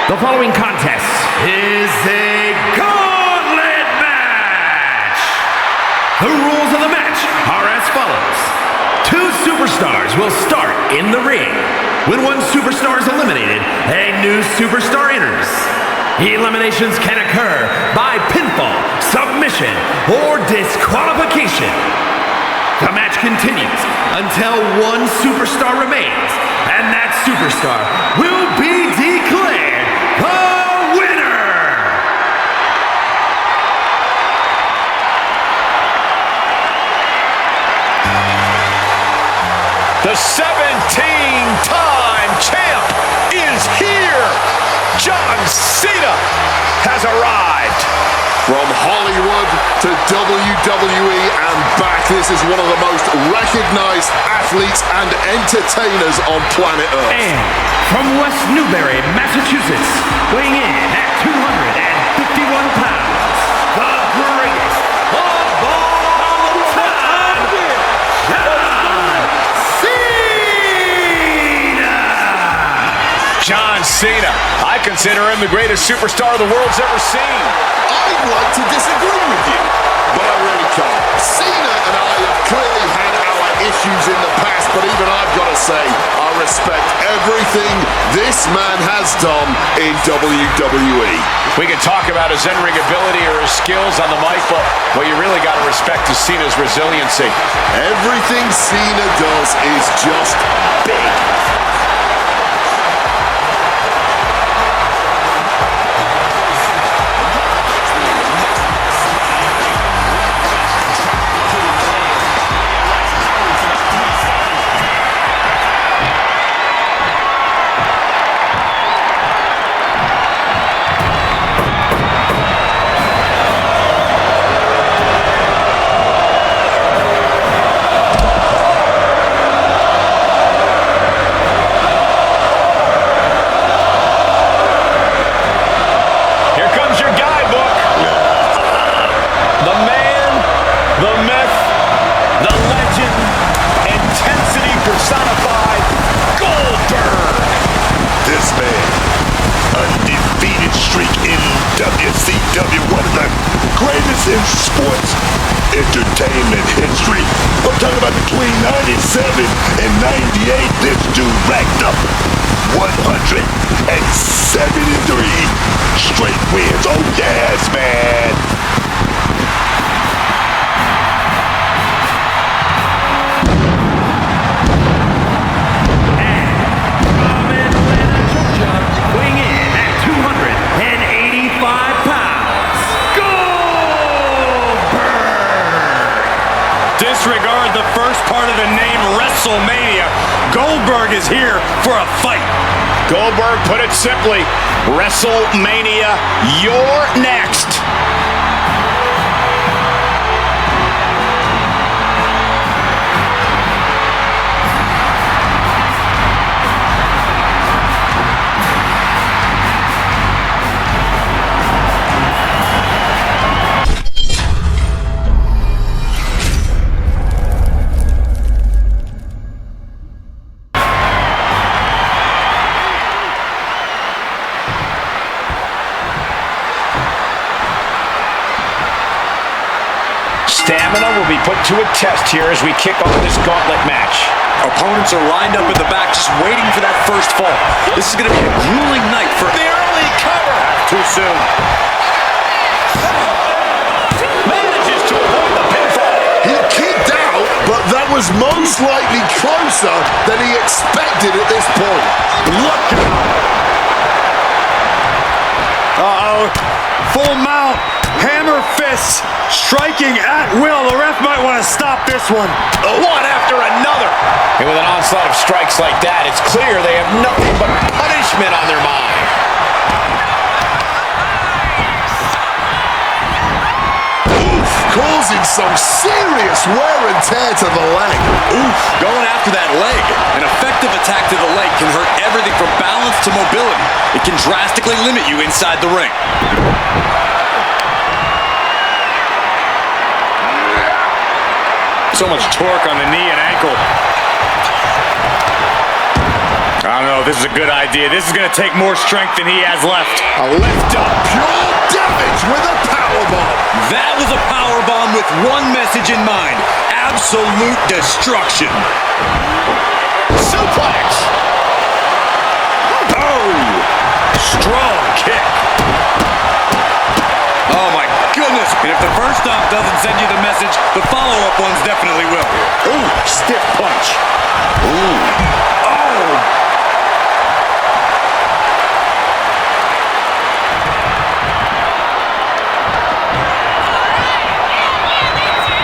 The following contest is a gauntlet match. The rules of the match are as follows. Two superstars will start in the ring. When one superstar is eliminated, a new superstar enters. Eliminations can occur by pinfall, submission, or disqualification. The match continues until one superstar remains, and that superstar will be declared the winner! The 17-time champ is here! John Cena has arrived! From Hollywood to WWE and back, this is one of the most recognized athletes and entertainers on planet Earth. And from West Newbury, Massachusetts, weighing in at 251 pounds, the greatest of all time, John Cena. I consider him the greatest superstar the world's ever seen. I'd like to disagree with you, but I really can't. Cena and I have clearly had our issues in the past, but even I've got to say, I respect everything this man has done in WWE. We can talk about his in-ring ability or his skills on the mic, but what you really got to respect is Cena's resiliency. Everything Cena does is just big. Personified Goldberg. This man, undefeated streak in WCW, one of the greatest in sports entertainment history. I'm talking about between 97 and 98, this dude racked up 173 straight wins. Oh yes, man. Disregard the first part of the name WrestleMania. Goldberg is here for a fight. Goldberg put it simply, WrestleMania, you're next. Stamina will be put to a test here as we kick off this gauntlet match. Opponents are lined up in the back just waiting for that first fall. This is going to be a grueling night for the early cover. Too soon. Manages to avoid the pinfall. He kicked out, but that was most likely closer than he expected at this point. Look out. Uh-oh. Full mount. Hammer fists. Striking at will. The ref might want to stop this one. One after another. And with an onslaught of strikes like that, it's clear they have nothing but punishment on their mind. Oof, causing some serious wear and tear to the leg. Oof, going after that leg. An effective attack to the leg can hurt everything from balance to mobility. It can drastically limit you inside the ring. So much torque on the knee and ankle. I don't know if this is a good idea. This is going to take more strength than he has left. A lift up, pure damage with a powerbomb. That was a powerbomb with one message in mind. Absolute destruction. Suplex. Oh, strong kick. Oh my goodness. And if the first stop doesn't send you the message, the follow-up ones definitely will. Ooh, stiff punch. Ooh. Oh.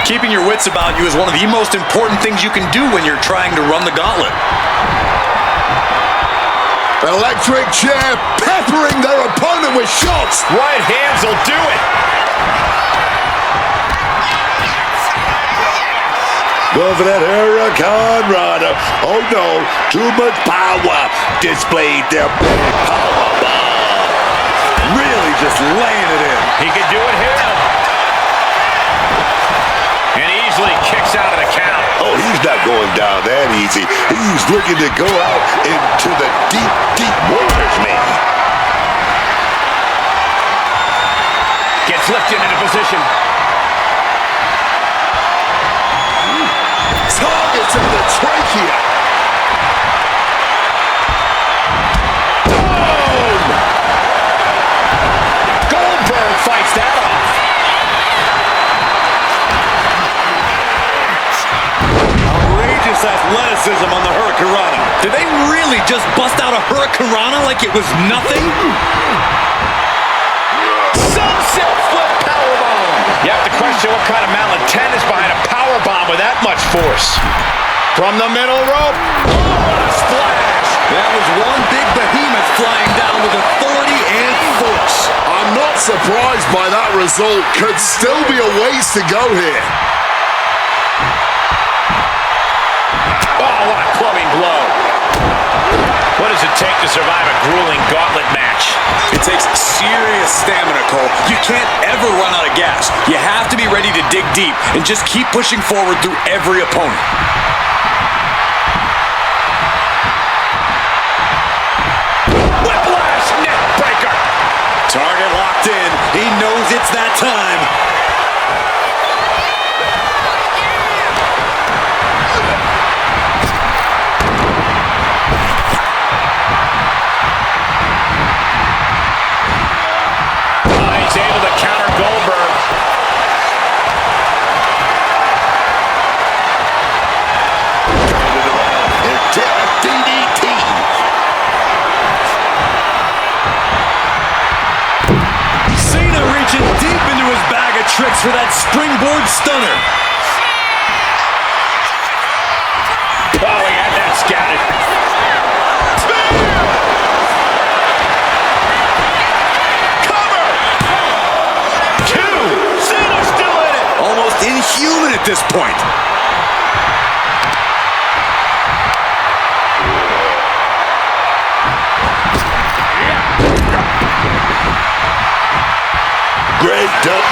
Keeping your wits about you is one of the most important things you can do when you're trying to run the gauntlet. Electric chair peppering their opponent with shots. Right hands will do it. Go for that Hurricane Runner. Oh no, too much power. Displayed their big power bomb. Really just laying it in. He could do it here. And easily kicks out of the count. Oh, he's not going down that easy. He's looking to go out into the deep, deep waters, man. Gets lifted into position. Targets of the trachea. Boom! Goldberg fights that off. Outrageous athleticism on the Hurricanrana. Did they really just bust out a Hurricanrana like it was nothing? Sunset flip powerbomb. You have to question what kind of malintent is behind a powerbomb with that much force. From the middle rope. Oh, what a splash. That was one big behemoth flying down with authority and force. I'm not surprised by that result. Could still be a ways to go here. Oh, what a clubbing blow. What does it take to survive a grueling gauntlet match? It takes serious stamina, Cole. You can't ever run out of gas. You have to be ready to dig deep and just keep pushing forward through every opponent. Whiplash neck breaker. Target locked in. He knows it's that time. He's able to counter Goldberg. DDT. Cena reaching deep into his bag of tricks for that springboard stunner. Oh, he had that scouted. Cover! Two! Cena's still in it! Almost inhuman at this point. Great duck.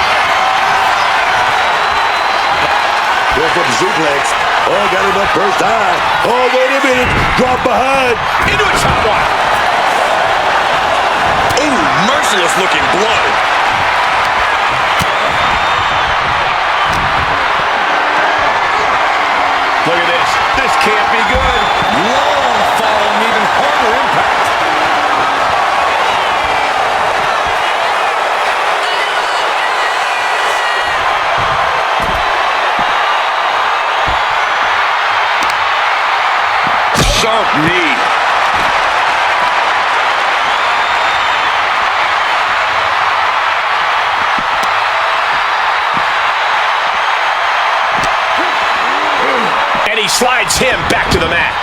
Go for the suplex. Oh, got him up first time. Oh, wait a minute. Drop behind. Into a chop block. Ooh, merciless looking blow. Look at this. This can't be good. Long fall and even harder impact. Sharp knee. And he slides him back to the mat.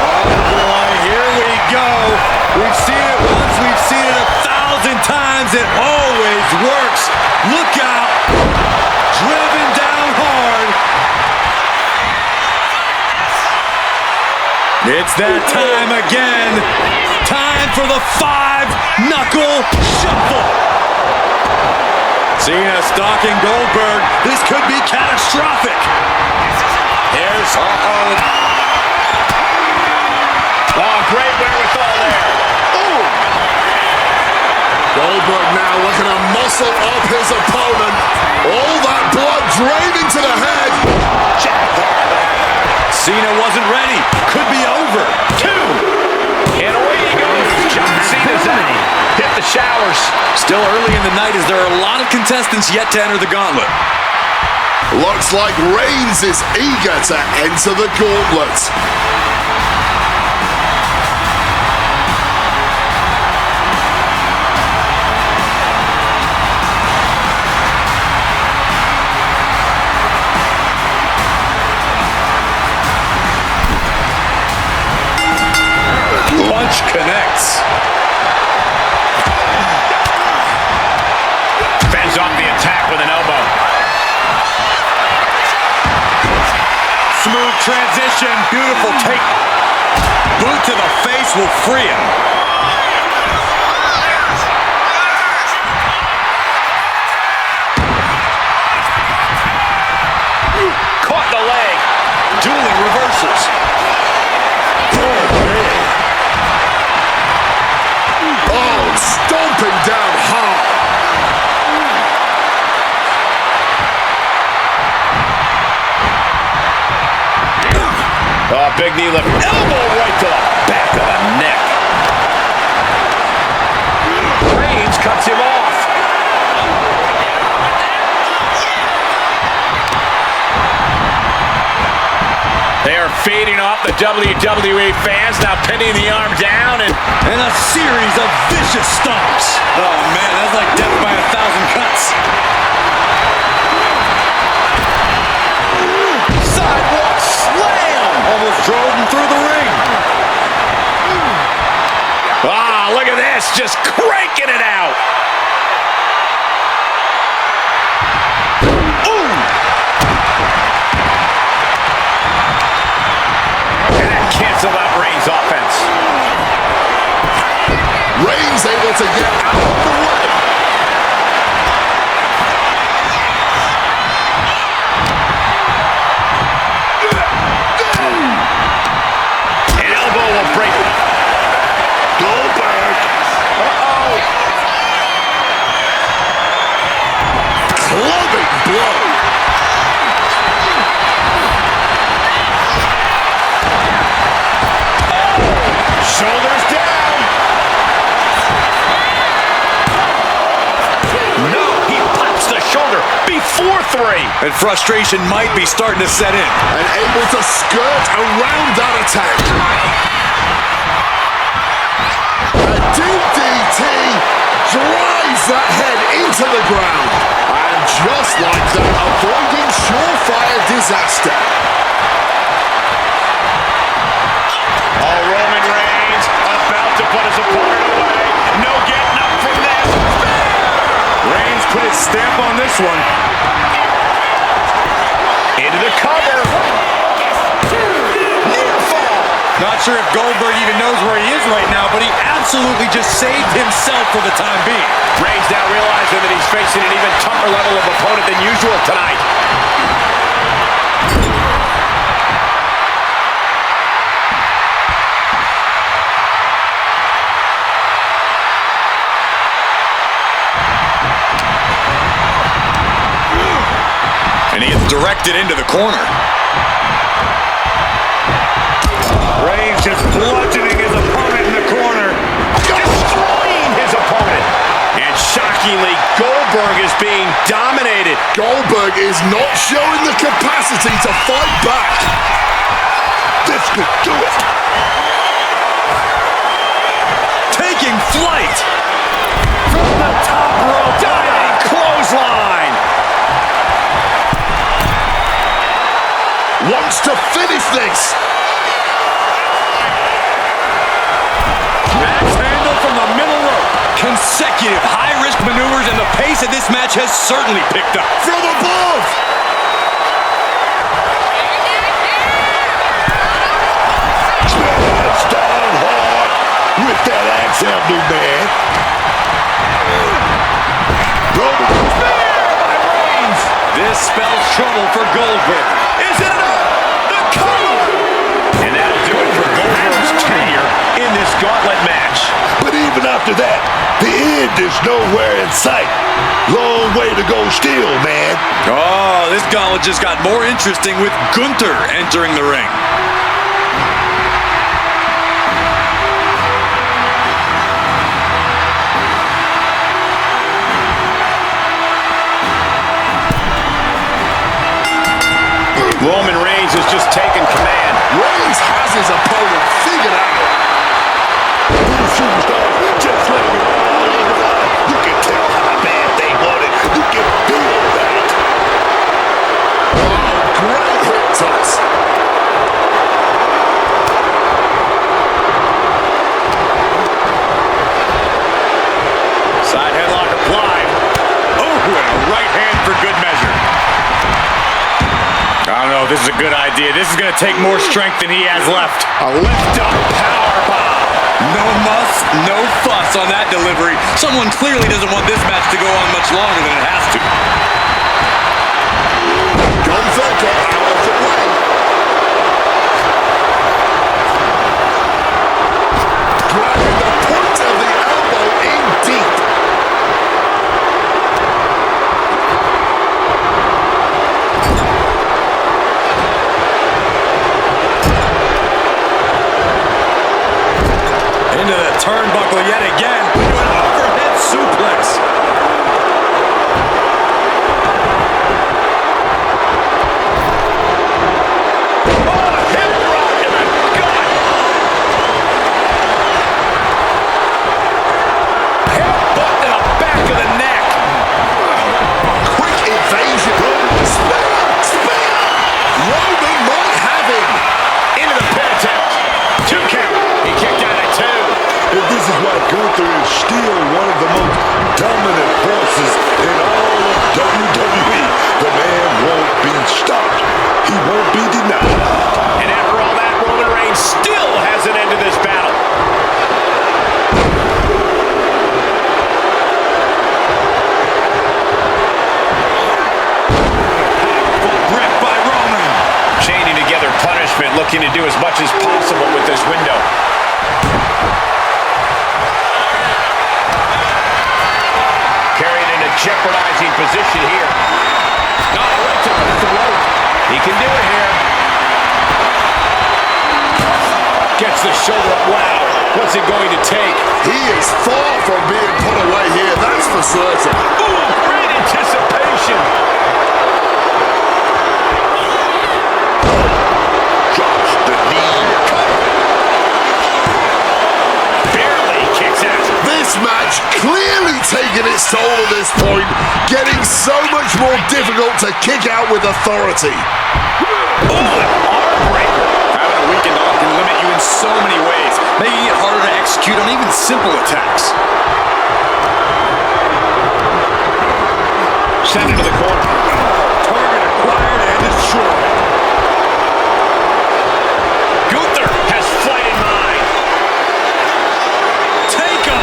Oh boy, here we go. We've seen it once, we've seen it 1,000 times. It always works. Look out. Driven down hard. It's that time again. Time for the 5-knuckle shuffle. Cena stalking Goldberg. This could be catastrophic. muscle of his opponent. All that blood draining to the head. Cena wasn't ready. Could be over. 2. And away he goes. John Cena's out. Hit the showers. Still early in the night as there are a lot of contestants yet to enter the gauntlet. Looks like Reigns is eager to enter the gauntlet. Punch connects. Fends off the attack with an elbow. Smooth transition. Beautiful take. Boot to the face will free him. Caught the leg. Dueling reversals. Oh, stomping down hard. Oh, big knee lift. Elbow right to the back of the neck. Reigns cuts him off. They are feeding off the WWE fans, now pinning the arm down and a series of vicious stomps. Oh, man, that's like death by 1,000 cuts. Sidewalk slam! Almost drove him through the ring. ah, look at this, just cranking it out. Cancel out Reigns' offense. Reigns able to get out of the way. An elbow will break. Goldberg. Clubbing blow. Shoulders down. No, he pops the shoulder before 3. And frustration might be starting to set in. And able to skirt around that attack. A deep DT drives that head into the ground. And just like that, avoiding surefire disaster. Oh, Roman Reigns about to put his opponent away. No getting up from this. Reigns put his stamp on this one. Into the cover. Near fall. Not sure if Goldberg even knows where he is right now, but he absolutely just saved himself for the time being. Reigns now realizing that he's facing an even tougher level of opponent than usual tonight. And he is directed into the corner. Reigns just bludgeoning his opponent in the corner. Destroying his opponent. And shockingly, Goldberg is being dominated. Goldberg is not showing the capacity to fight back. This could do it. Taking flight. From the top rope. Diving clothesline. Wants to finish this. Axe handle from the middle rope. Consecutive high-risk maneuvers, and the pace of this match has certainly picked up. From above. Just down hard with that axe handle, man. This spells trouble for Goldberg. Is it enough? The cover! And that'll do it for Goldberg's tenure in this gauntlet match. But even after that, The end is nowhere in sight. Long way to go still, man. Oh, this gauntlet just got more interesting with Gunther entering the ring. Roman Reigns has just taken command. Reigns has his opponent figured out. These superstars just let it all on the line. You can tell how bad they want it. You can feel that. Oh, great hip toss. Side headlock applied. Oh, and a right hand for good measure. I don't know if this is a good idea. This is going to take more strength than he has left. A lift-up powerbomb. No muss, no fuss on that delivery. Someone clearly doesn't want this match to go on much longer than it has to. Gunther got out of the way. Driving the point of the elbow in deep. Into the turnbuckle yet again. An overhead suplex. Gunther is still one of the most dominant forces in all of WWE. The man won't be stopped. He won't be denied. And after all that, Roman Reigns still has an end to this battle. Powerful grip by Roman. Chaining together punishment, looking to do as much as possible with this window. Jeopardizing position here. No, right to the throat. He can do it here. Gets the shoulder up. Wow. What's it going to take? He is far from being put away here, that's for certain. Ooh, great anticipation. Drops the knee. Barely kicks out. This match clearly taking its toll at this point, getting so much more difficult to kick out with authority. Oh, an arm breaker. Having a weakened arm can limit you in so many ways, making it harder to execute on even simple attacks. Sent into the corner. Target acquired and destroyed. Gunther has flight in mind. Take him.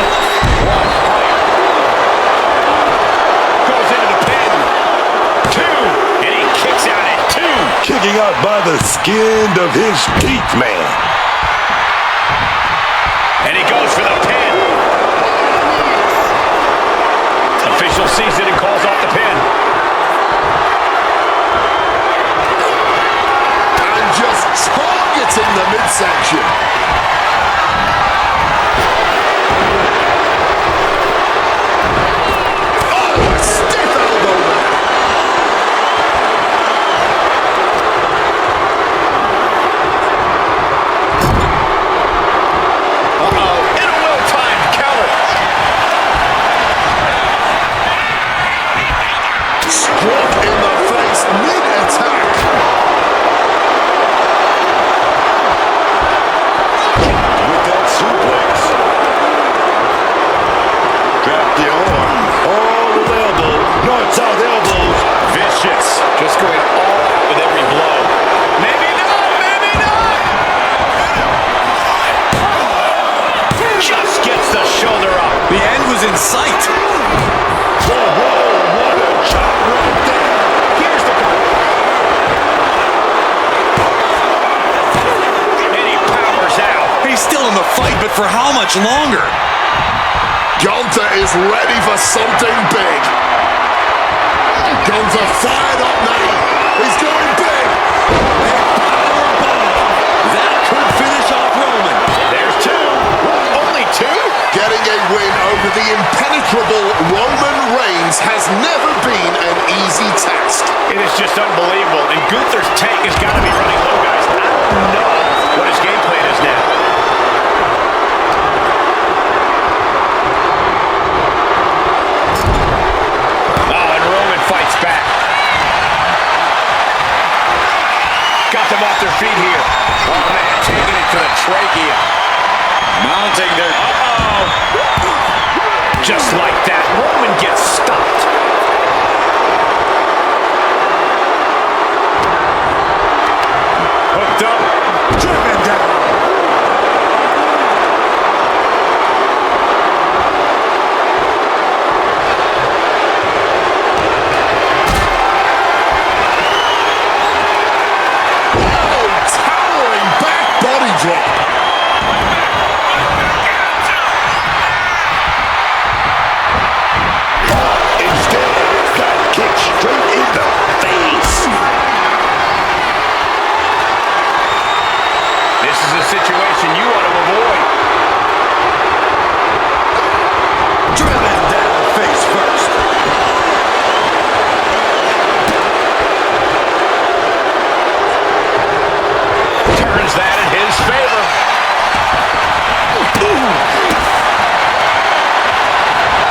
Goes into the pin. 2. And he kicks out at 2. Kicking out by the skin of his teeth, man. And he goes for the pin. Official sees it and calls off the pin. And just targeting the midsection. Oh, a stiff elbow there. Uh-oh, in a well-timed counter. Struck in the face mid-attack. With that suplex. Drop the arm. All the elbow. North-south elbows. Vicious. Just going all out with every blow. Maybe not, maybe not. Just gets the shoulder up. The end was in sight. Whoa, what a chop right there. Here's the cover. And he powers out. He's still in the fight, but for how much longer? Gunther is ready for something big. Gunther fired up now. He's going big. That could finish off Roman. There's two. Only two? Getting a win over the impenetrable Roman Reigns has never been an easy task. It is just unbelievable. And Gunther's tank has got to be running low, guys. I don't know what his game plan is now. Oh, and Roman fights back. Got them off their feet here. Oh, man, taking it to the trachea. Mounting their... Uh-oh. Just like that, Roman gets stopped. Hooked up, driven down. Oh, towering back body drop. Instead, got kicked straight in the face. This is a situation you want to avoid. Driven down face first. Turns that in his favor.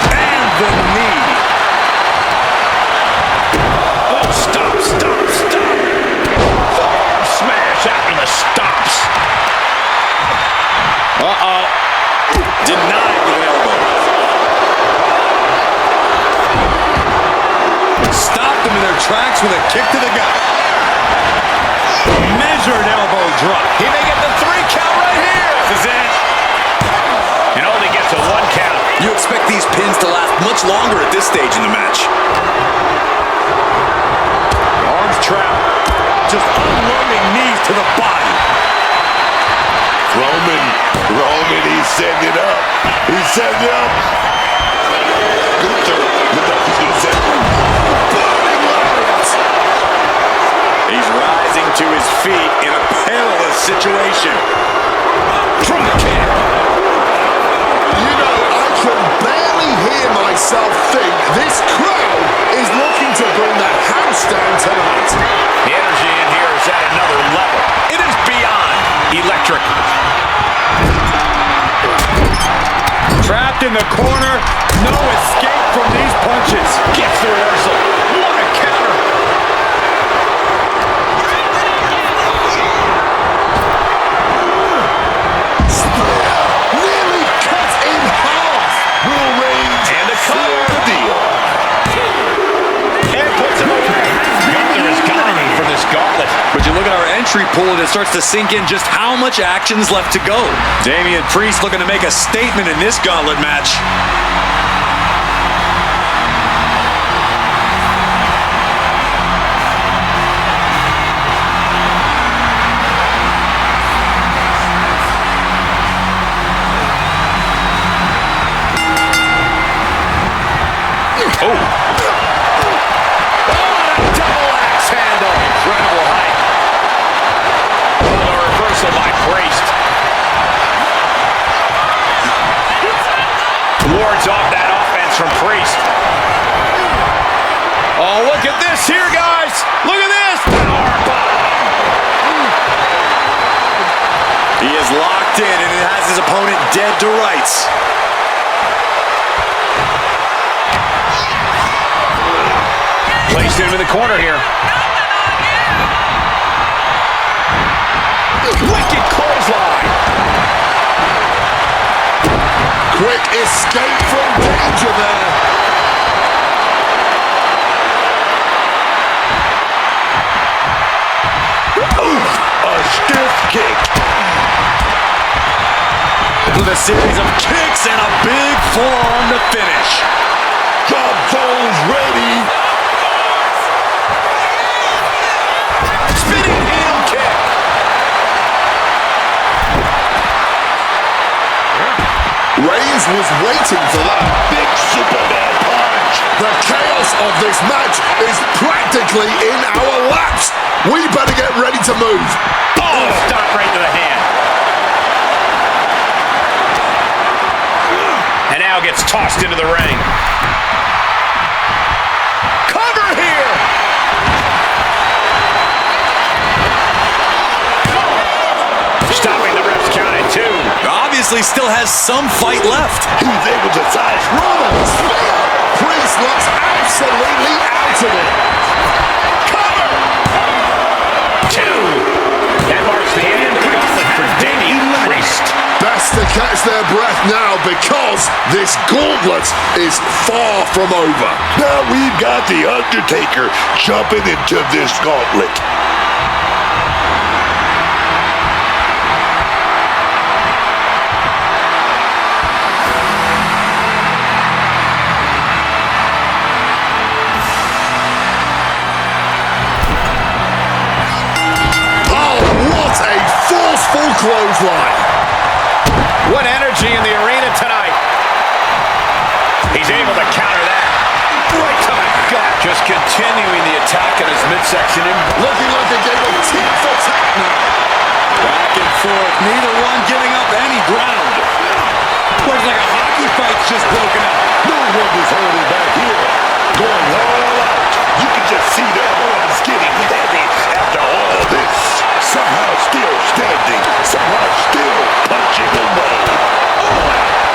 And the knee. Oh, stop. Farm smash after the stops. Uh-oh. Denied with an elbow. Stopped them in their tracks with a kick to the gut. Measured elbow drop. He may get the 3 count right here. This is it. And only gets a 1 count. You expect these pins to last much longer at this stage in the match. Arms trapped. Just unloading knees to the body. Roman, he's setting it up. He's setting it up. Gunther, he's gonna set it. Burning lariat. He's rising to his feet in a perilous situation. From the kick. You know, I can barely hear myself think this crowd is looking to bring that house down tonight. The energy in here is at another level. It is beyond electric. Trapped in the corner. No escape from these punches. Gets the reversal. What a counter. Nearly cut in half. Will Reigns And a cover. seal the deal. And puts him away. Gunther has got him for this gauntlet. But you look at our entry pool and it starts to sink in just how much action's left to go. Damian Priest looking to make a statement in this gauntlet match. Oh. Double axe handle. Incredible height. The reversal by Priest. Wards off that offense from Priest. Oh, look at this here, guys. Look at this. He is locked in and it has his opponent dead to rights. Placed him in the corner here. Wicked clothesline. Quick escape from danger there. Oof, a stiff kick. With a series of kicks and a big forearm to finish. Drop zone's ready. Spinning heel kick. Reigns was waiting for that. Big Superman punch. The chaos of this match is practically in our laps. We better get ready to move. Oh, stop right to the hand. And now gets tossed into the ring. Cover here. Stopping the ref's count at 2. Obviously still has some fight left. He's able to size Rollins, spear. Priest looks absolutely out of it. Cover. 2. That marks the end of the gauntlet for Davey Priest. Best to catch their breath now because this gauntlet is far from over. Now we've got the Undertaker jumping into this gauntlet. Oh, what a forceful clothesline. What energy in the arena tonight. He's able to counter that. Right to the gut. Just continuing the attack in his midsection. Looking like a game of tit for tat now. Back and forth, neither one giving up any ground. Looks like a hockey fight's just broken out. No one is holding back here. Going all out. You can just see their arms getting heavy after all this. Somehow still standing. Somehow still punching away. Oh,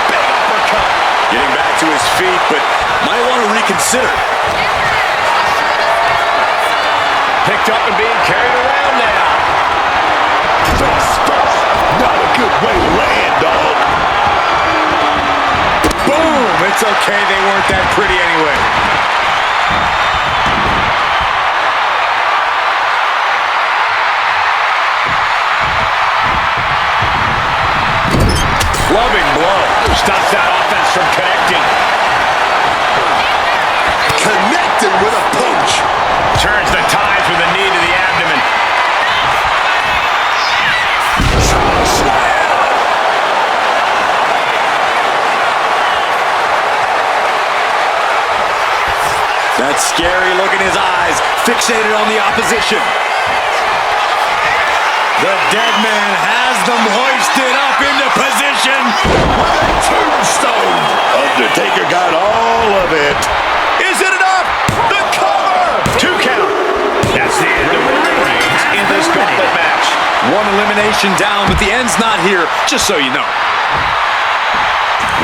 big uppercut. Getting back to his feet, but might want to reconsider. Picked up and being carried around now. Face first. Not a good way to land, dog. Boom! It's okay, they weren't that pretty anyway. Loving blow. Stops that offense from connecting. Connected with a punch. Turns the tides with a knee to the abdomen. That's scary look in his eyes, fixated on the opposition. The dead man has them hoisted up into position. Tombstone. Undertaker got all of it. Is it enough? The cover! 2 count. That's the end of Roman Reigns in this gauntlet match. One elimination down, but the end's not here, just so you know.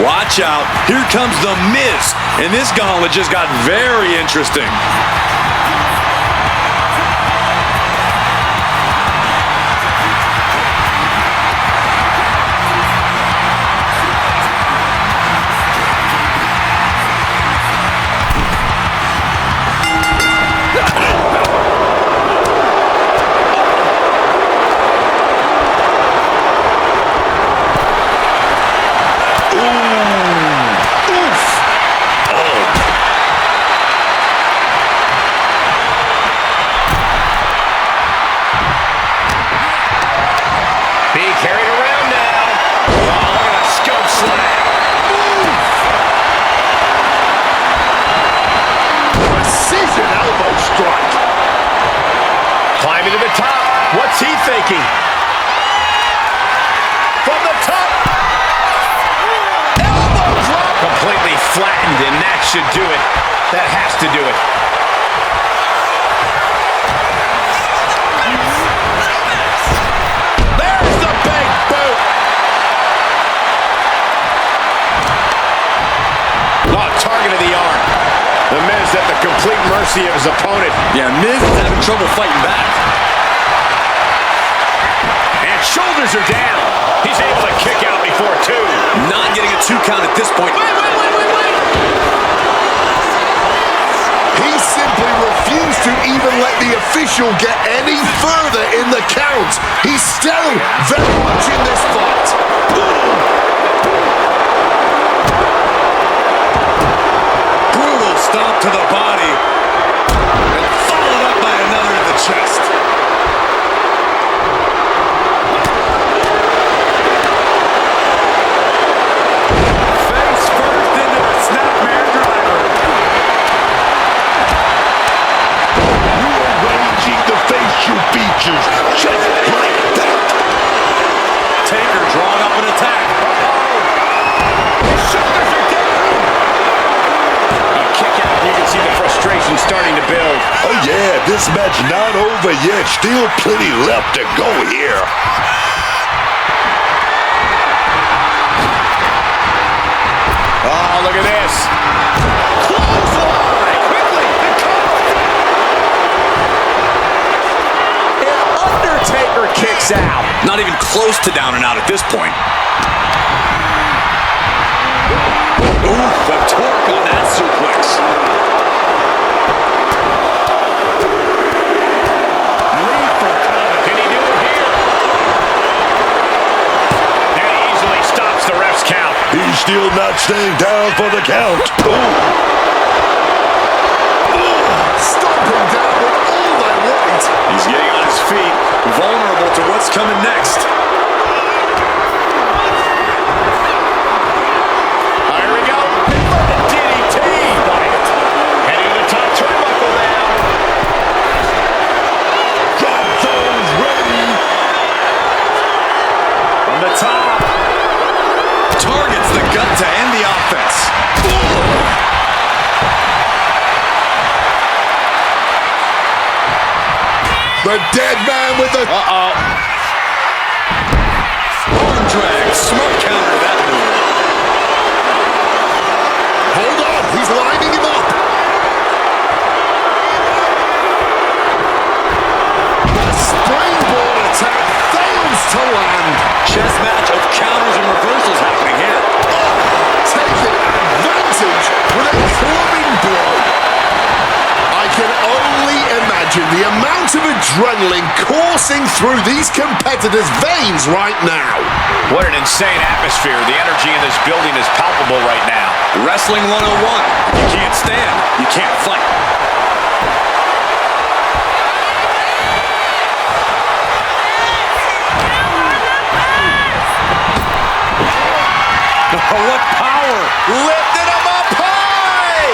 Watch out. Here comes The Miz. And this gauntlet just got very interesting. What's he thinking? From the top. Elbow drop. Completely flattened, and that should do it. That has to do it. There's the big boot. Oh, target of the arm. The Miz at the complete mercy of his opponent. Yeah, Miz is having trouble fighting back. And shoulders are down. He's able to kick out before 2. Not getting a 2 count at this point. Wait. He simply refused to even let the official get any further in the count. He's still very much in this fight. Brutal stomp to the body. And followed up by another to the chest. yeah, this match not over yet. Still plenty left to go here. Oh, look at this. Clothesline! Quickly, the cover. And Undertaker kicks out. Not even close to down and out at this point. Ooh, the torque on that suplex. Reed from cover. Can he do it here? And he easily stops the ref's count. He's still not staying down for the count. Stomping down with all their weight. He's getting on his feet, vulnerable to what's coming next. Here we go. Inverted DDT. Heading to the top turnbuckle now. Drop zones ready. From the top. Targets the gut to end the offense. The dead man with the... Uh-oh. Arm drag. Smart counter to that move. Hold on, he's lining him up. The springboard attack fails to land. Chess match of counters and reversals happening here. Taking advantage with a clubbing blow. I can only imagine the amount of adrenaline coursing through these competitors' veins right now. What an insane atmosphere. The energy in this building is palpable right now. Wrestling 101. You can't stand, you can't fight. What power! Lifted him up high!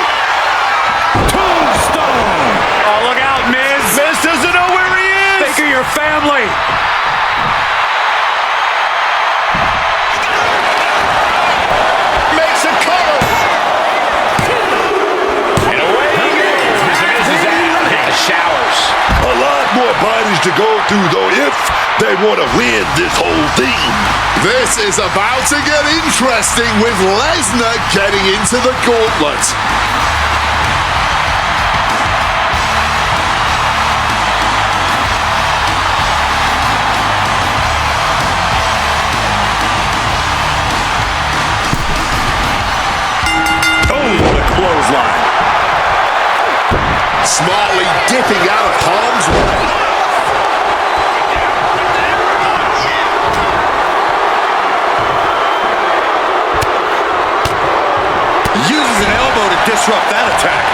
Tombstone! Oh, look out, Miz! Miz doesn't know where he is! Think of your family! Makes a cover! And away he goes! Miz is out. Take the showers. A lot more bodies to go through, though, if they want to win this whole thing. This is about to get interesting with Lesnar getting into the gauntlet. Oh, what a clothesline. Smartly dipping out of harm's way. Uses an elbow to disrupt that attack.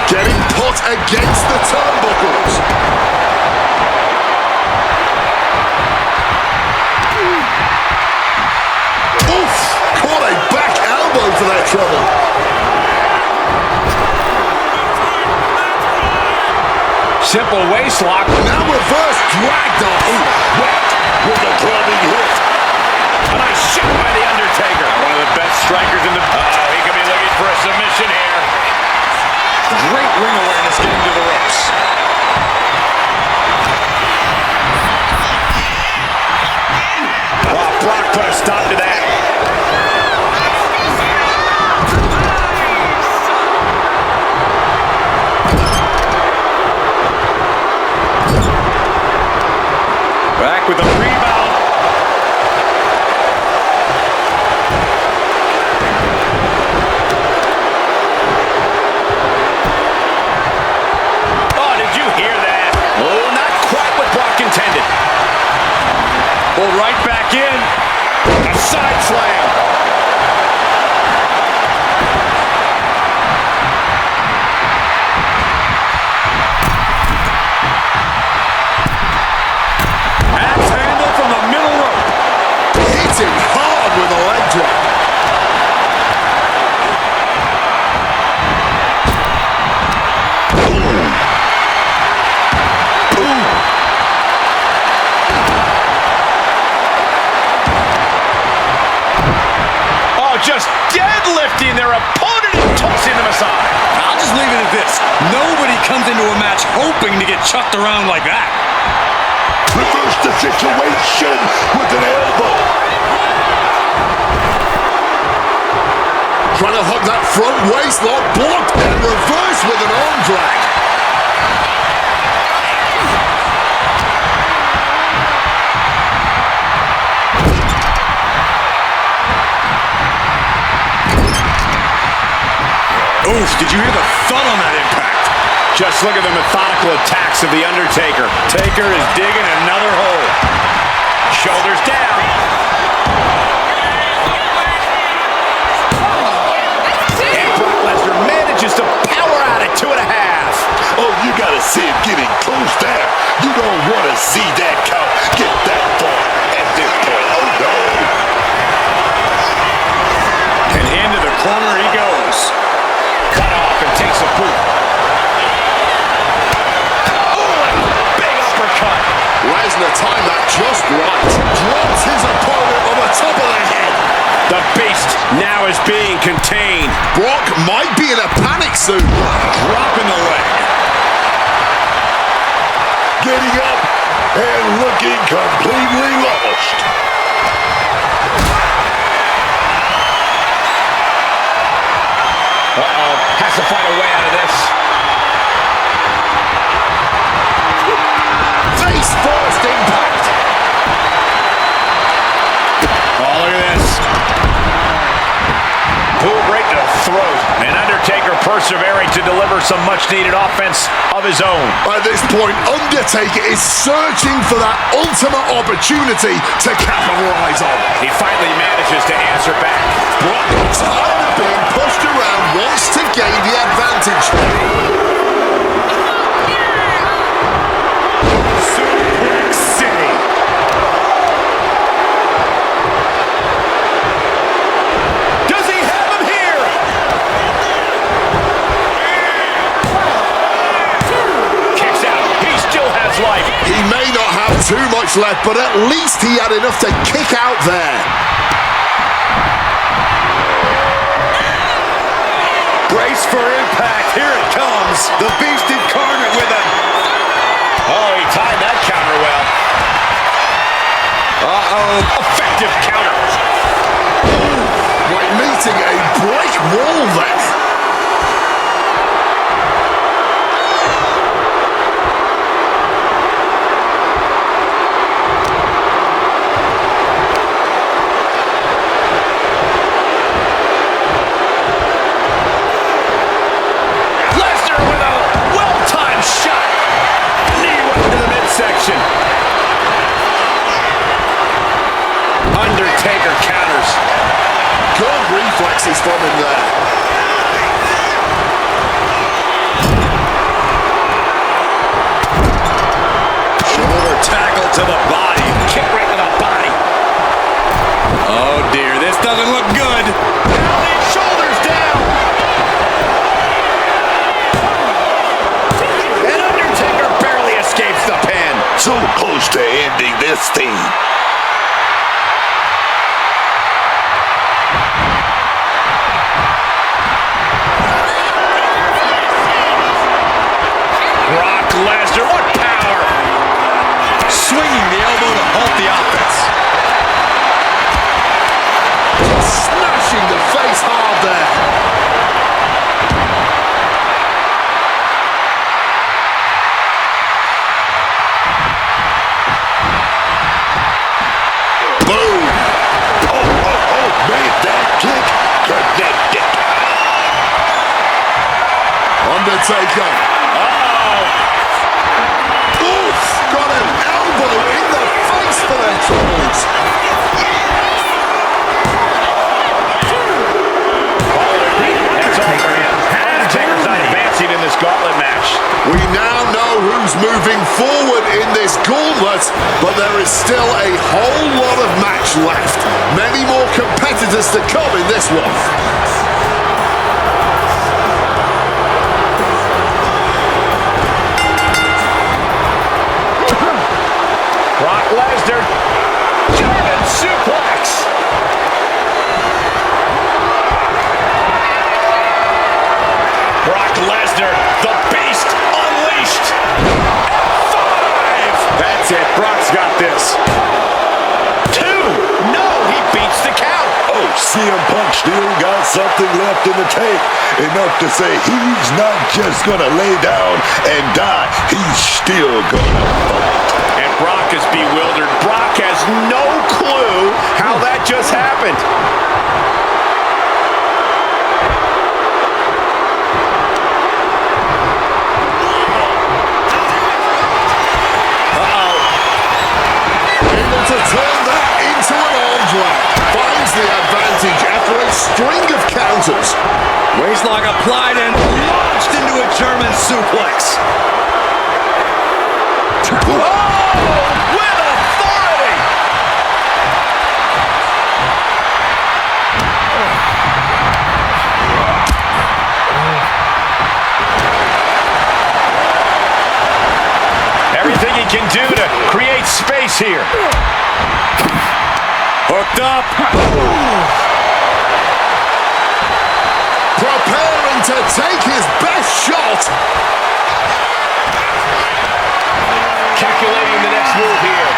Getting put against the turnbuckles. Oof! Caught a back elbow for that trouble. Simple waist lock. Now reverse dragged off. Whacked with a clubbing hit. A nice shot by the Undertaker. One of the best strikers in the... Uh-oh, he could be looking for a submission here. Great ring awareness getting to the ropes. Oh, Brock put a stop to that. Back with a rebound. Oh, did you hear that? Oh, not quite what Brock intended. Well, right back in. A side slam. Axe handle from the middle rope. Hitting hard with a leg drop. Oh, just deadlifting their opponent and tossing them aside. I'll just leave it at this. Nobody comes into a match hoping to get chucked around like that. Reverse the situation with an elbow. Trying to hug that front waist lock, blocked and reversed with an arm drag. Oof, did you hear the thud on that impact? Just look at the methodical attacks of the Undertaker. Taker is digging another hole. Shoulders down. And Brock Lesnar manages to power out at 2.5. Oh, you gotta see it getting close there. You don't want to see that count get that far at this point. Oh, no. And into the corner he goes. Cut off and takes a boot. Lesnar timed that just right. Drops his opponent on the top of the head. The Beast now is being contained. Brock might be in a panic soon. Dropping the leg. Getting up and looking completely lost. Uh-oh. Has to find a way out of this. Face first impact. Oh, look at this. Pull right to the throat. And Undertaker persevering to deliver some much-needed offense of his own. At this point, Undertaker is searching for that ultimate opportunity to capitalize on. He finally manages to answer back. Brock, tired of being pushed around, wants to gain the advantage. Suplex City. Does he have him here? Kicks out. He still has life. He may not have too much left, but at least he had enough to kick out there. Brace for impact. Here it comes. The Beast incarnate with him. Oh, he timed that counter well. Uh-oh. Effective counter. Like meeting a brick wall there. Lesnar with a well-timed shot. Knee right to the midsection. Undertaker counters. Good reflexes from him there. Shoulder tackle to the body. Kick right to the body. Oh, dear. This doesn't look good. Mounted shoulders down. And Undertaker barely escapes the pin. So close to ending this thing. Brock Lesnar, what power! Swinging the elbow to halt the offense. Smashing the face hard there. Boom. Oh, man, that kick connected. Undertaker. Oof, got an elbow in the face for their troubles. That's all for him. Undertaker's not advancing in this gauntlet match. We now know who's moving forward in this gauntlet, but there is still a whole lot of match left. Many more competitors to come in this one. Brock Lesnar, German suplex. Brock Lesnar. this. 2. No, he beats the count. Oh, CM Punk still got something left in the tank. Enough to say he's not just gonna lay down and die. He's still gonna fight. And Brock is bewildered. Brock has no clue how that just happened. Able to turn that into an arm drag. Finds the advantage after a string of counters. Waistlock applied and launched into a German suplex. Oh, with authority. Everything he can do to create space here. Hooked up. Preparing to take his best shot. Calculating the next move here.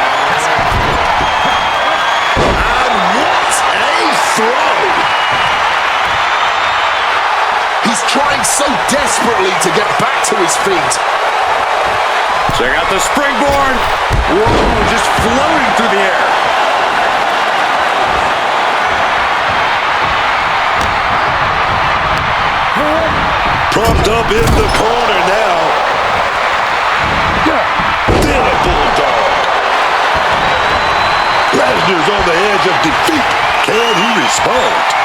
And what a throw. He's trying so desperately to get back to his feet. Check out the springboard. Whoa, just floating through the air. Propped up in the corner now. Then a bulldog. Lesnar's on the edge of defeat. Can he respond?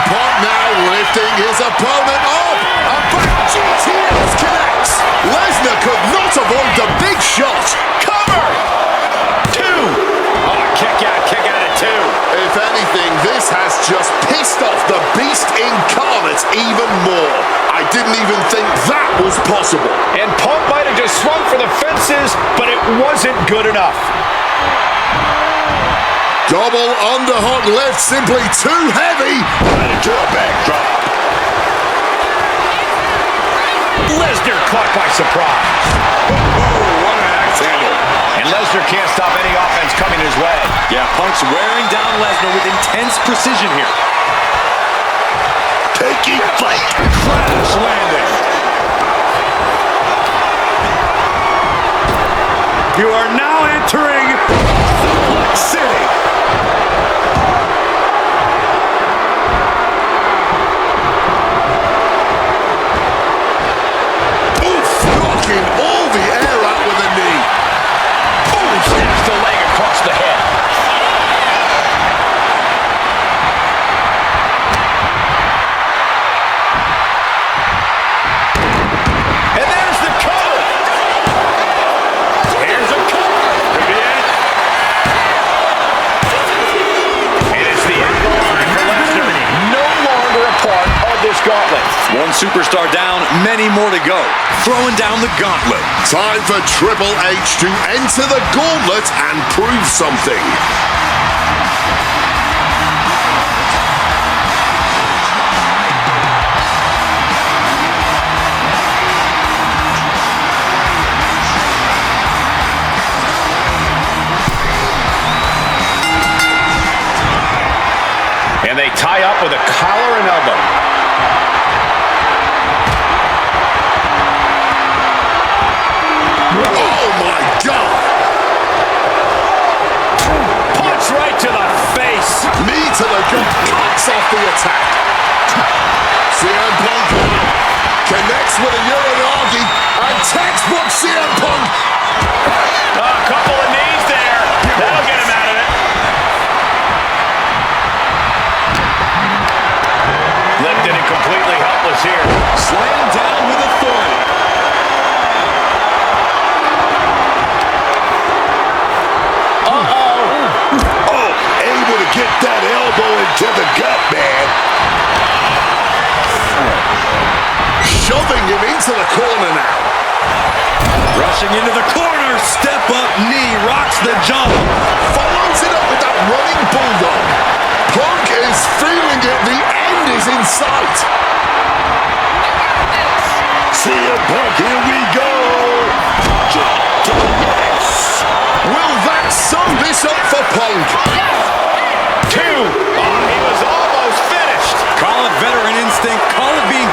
Punk now lifting his opponent up. A back GTS connects. Lesnar could not avoid the big shot. Cover. 2. Oh, kick out at 2. If anything, this has just pissed off the beast incarnate even more. I didn't even think that was possible. And Punk might have just swung for the fences, but it wasn't good enough. Double underhook lift, simply too heavy. Right into a backdrop. Lesnar caught by surprise. Oh, what an axe handle. And Lesnar can't stop any offense coming his way. Yeah, Punk's wearing down Lesnar with intense precision here. Taking flight. Crash landing. You are now entering Suplex City. Knocking all the air out with a knee. Boom! Snaps the leg across the head. And there's the cover. Here's a cover. Could be it. And it's the end for Lesnar. No longer a part of this gauntlet. One superstar down, many more to go. Throwing down the gauntlet. Time for Triple H to enter the gauntlet and prove something. And they tie up with a collar and elbow. Oh my God! Punch right to the face. Knee to the gut, cuts off the attack. CM Punk connects with a Uranagi, and textbook CM Punk. A couple of knees there. That'll get him out of it. Lifted and completely helpless here. Slammed down with authority. Oh, able to get that elbow into the gut, man. Shoving him into the corner now. Rushing into the corner. Step up knee. Rocks the jaw. Follows it up with that running bulldog. Punk is feeling it. The end is in sight. CM Punk, here we go. Yes.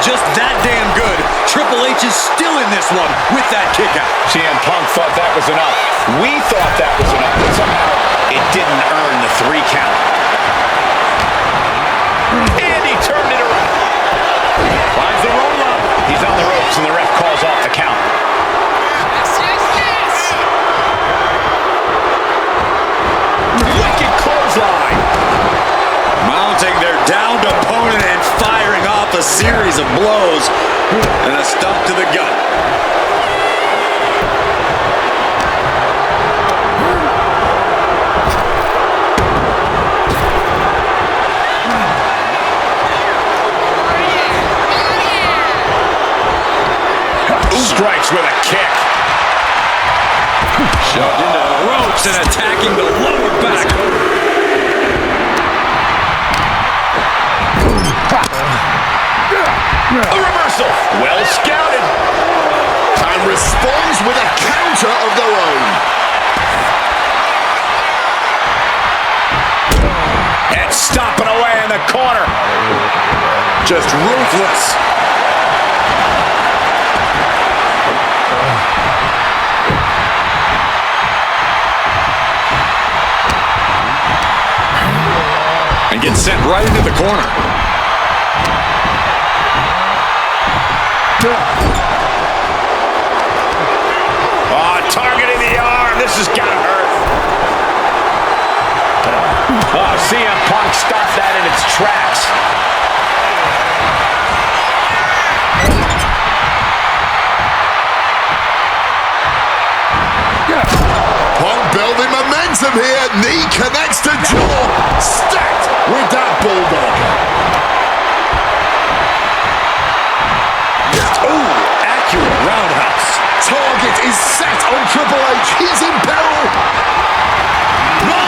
just that damn good. Triple H is still in this one with that kick out. CM Punk thought that was enough. We thought that was enough, but somehow it didn't earn the 3 count. And he turned it around. Finds the roll up. He's on the ropes, and the ref calls off the count. Wicked clothesline. Mounting their downed opponent and firing off a series of blows and a stomp to the gut. Strikes with a kick. Shoved into the ropes and attacking the lower back. A reversal. Well scouted. And responds with a counter of their own. And stomping away in the corner. Just ruthless. And gets sent right into the corner. Oh, targeting the arm. This has got to hurt. Oh, CM Punk stopped that in its tracks. Punk building momentum here. Knee connects to jaw. Stacked with that bulldog. Ooh, accurate roundhouse. Target is set on Triple H. He's in peril. No!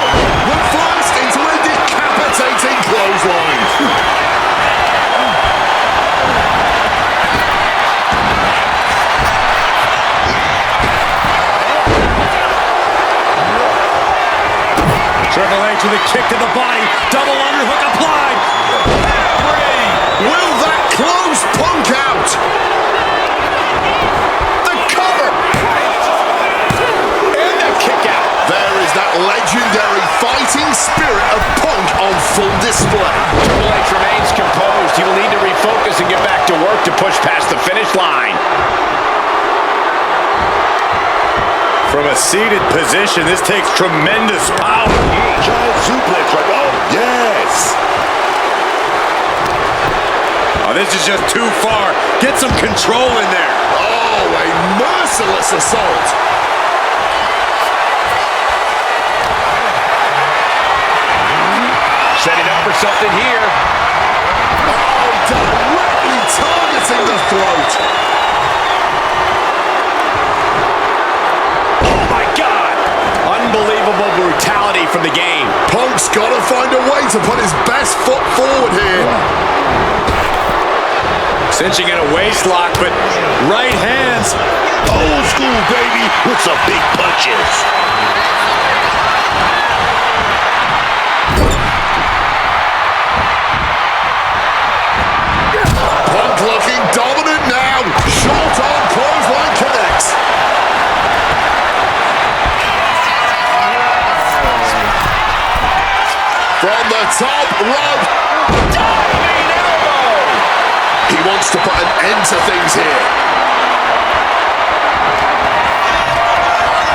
Reversed into a decapitating clothesline. Triple H with a kick to the body. Double underhook applied. Will that close Punk out? The cover. And the kick out. There is that legendary fighting spirit of Punk on full display. Triple H remains composed. He will need to refocus and get back to work to push past the finish line. From a seated position, this takes tremendous power. Giant suplex, like, oh, yes. Oh, this is just too far. Get some control in there. Oh, a merciless assault. Setting up for something here. Oh, directly targeting the throat. Oh, my God. Unbelievable brutality from the game. Punk's got to find a way to put his best foot forward here. Cinching in a waist lock, but right hands. Old school, baby, with some big punches. Punk looking dominant now. Short arm clothesline connects. From the top rope. Diving elbow. He wants to put an end to things here.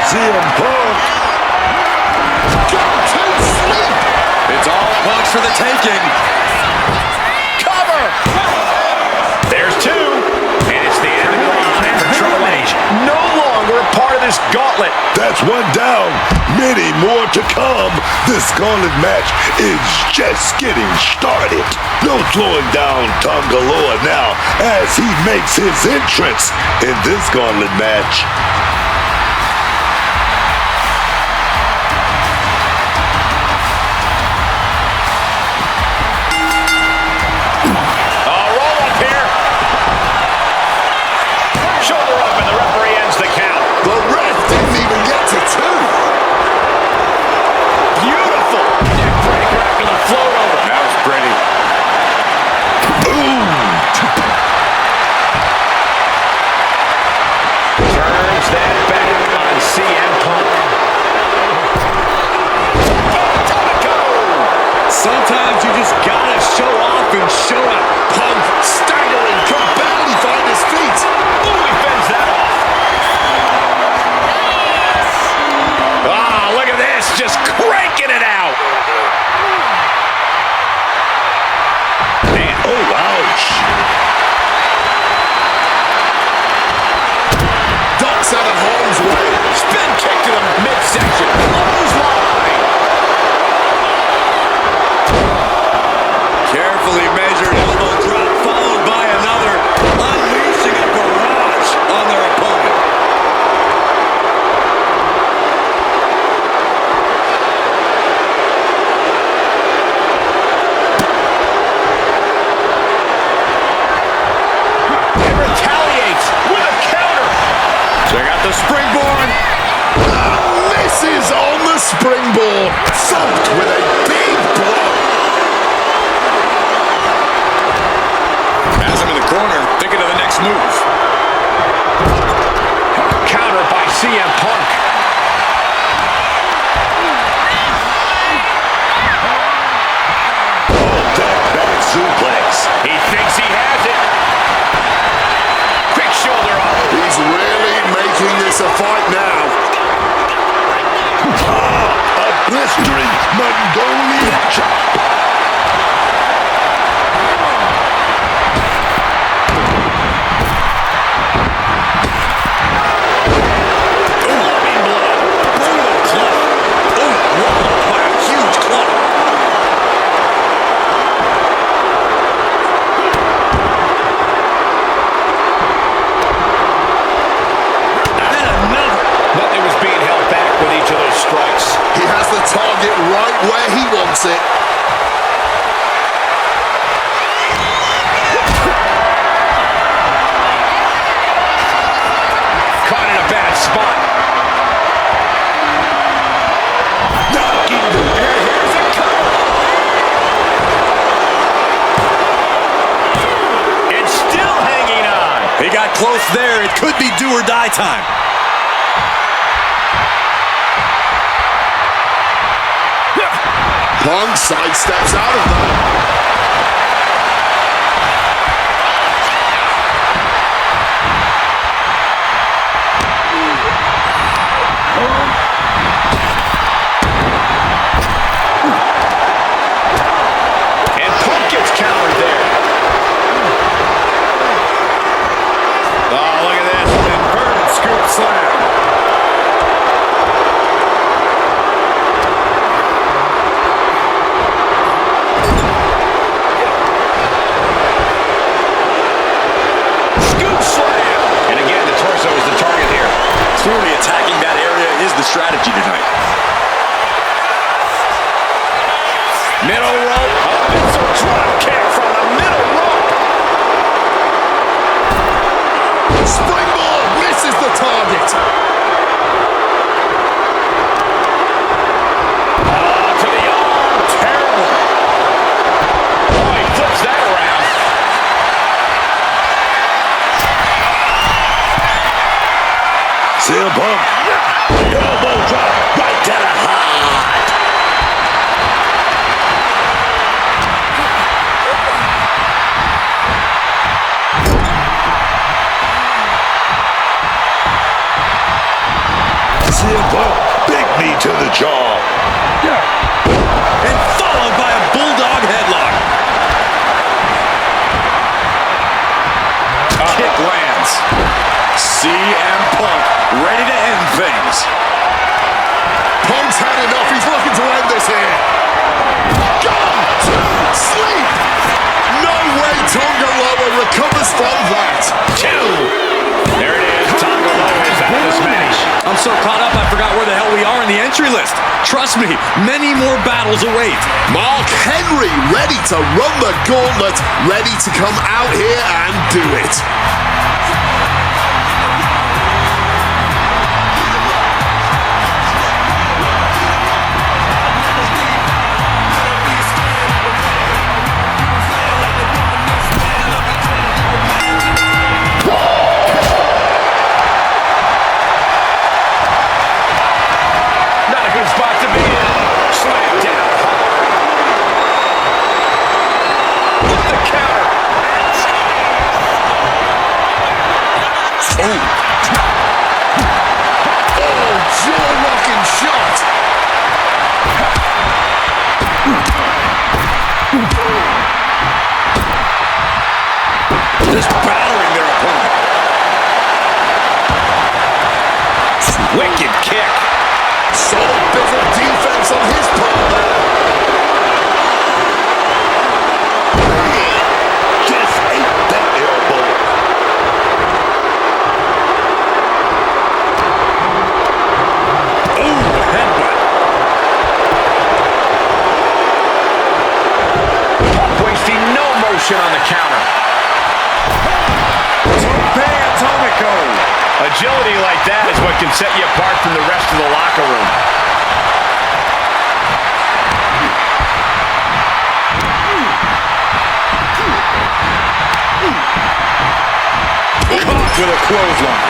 CM Punk. Go to sleep. It's all Punk's for the taking. Cover. There's 2. And it's the end of the game for Triple H. No longer a part of this gauntlet. That's one down. Many more to come. This gauntlet match is just getting started. No slowing down Tom Galore now as he makes his entrance in this gauntlet match. Roll up here. Shoulder up and the referee ends the count. The ref didn't even get to 2. Beautiful. Neck breaker after the float over. That was pretty. Boom! springboard. Misses on the springboard. Thumped with a big blow. Has him in the corner, thinking of the next move. Countered by CM Punk. Back suplex. He thinks he has it. Quick shoulder up. He's really making this a fight now. A blistering Mongolian chop. Target right where he wants it. Caught in a bad spot. Knocking the air. Here's a cover. It's still hanging on. He got close there. It could be do or die time. Punk sidesteps out of that. And Punk gets countered there. Oh, look at this. Inverted scoop slam. Clearly attacking that area is the strategy tonight. Middle rope. Oh, it's a drop kick from the middle rope. Springboard misses the target. To the arm. Terrible. Oh, he flips that around. CM Punk. Elbow drop right to the heart. CM Punk. Big knee to the jaw. And followed by a bulldog headlock. Kick lands. CM Punk ready to end things. Punk's had enough. He's looking to end this here. Gone to sleep. No way Tonga Loa recovers from that. Two. There it is. Tonga Loa is out of this match. I'm so caught up, I forgot where the hell we are in the entry list. Trust me, many more battles await. Mark Henry ready to run the gauntlet, ready to come out here and do it. Just battering their opponent. Wicked kick. Solid bit of defense on his part there. Just ate that elbow. Ooh, headbutt. Wasting no motion on the counter. Tope Atomico. A Agility like that is what can set you apart from the rest of the locker room. Caught with a clothesline.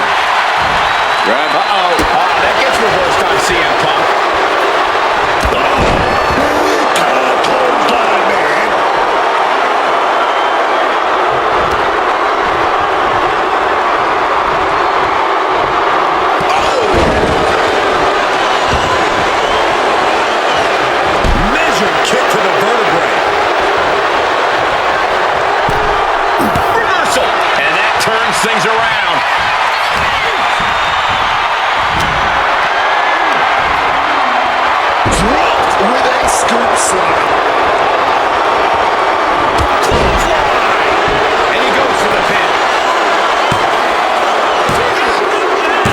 That gets reversed on CM Punk. Measured kick to the vertebrae. Reversal. And that turns things around. Dropped with a scoop slam. And he goes for the pin.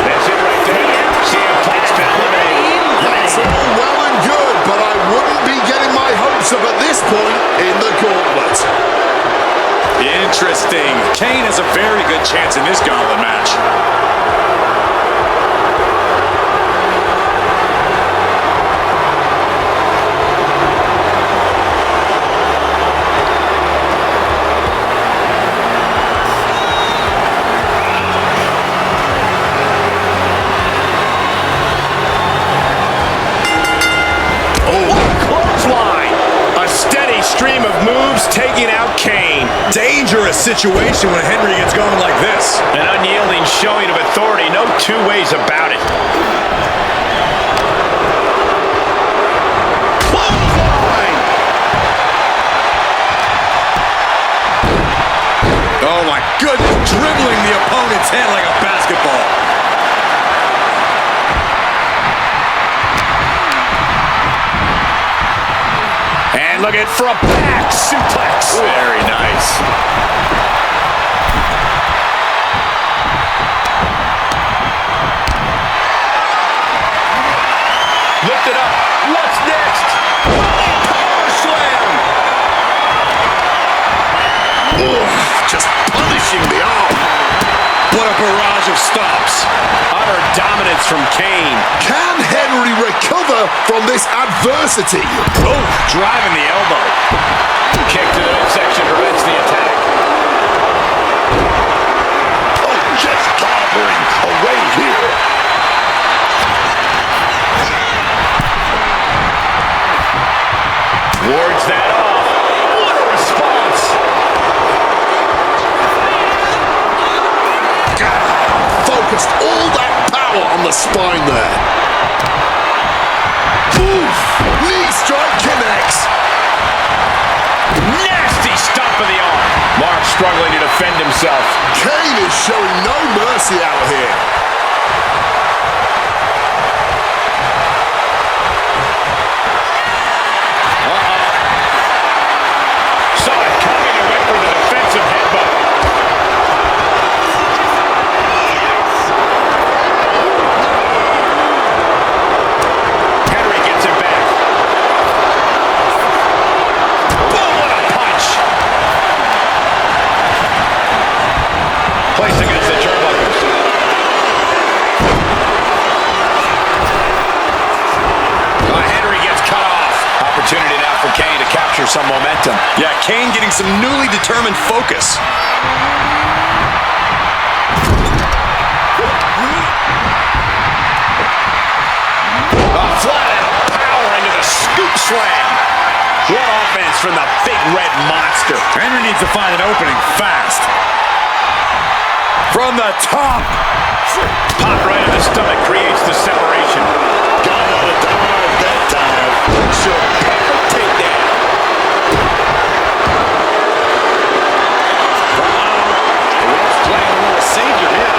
That's it right there. CM Punk's been eliminated. That's all well and good, but I wouldn't be getting my hopes up at this point in the gauntlet. Interesting. Kane has a very good chance in this gauntlet match. Stream of moves taking out Kane. Dangerous situation when Henry gets going like this. An unyielding showing of authority, no two ways about it. Clothesline! Oh my goodness, dribbling the opponent's head like a basketball. And look at for a back suplex. Very nice. Lift it up. What's next? Power slam. Just punishing the arm. What a barrage of stops. Utter dominance from Kane. Can Henry recover from this adversity? Oh, driving the elbow. Kick to the midsection prevents the attack. Oh, just clobbering away here. Wards that off. What a response. Focused all that power on the spine there. Oof! Knee strike connects. Nasty stomp of the arm. Mark struggling to defend himself. Kane is showing no mercy out here. Saw it coming and went for the defensive headbutt. Henry gets him back. Boom, what a punch. Placed against the turnbuckles. Henry gets cut off. Opportunity now for Kane to capture some momentum. Yeah, Kane getting some newly determined focus. Flat out power into the scoop slam. What offense from the big red monster. Henry needs to find an opening fast. From the top. Pop right in the stomach creates the separation. Got out of dive that time. Sure, perfect takedown. The ref's playing a little savior here.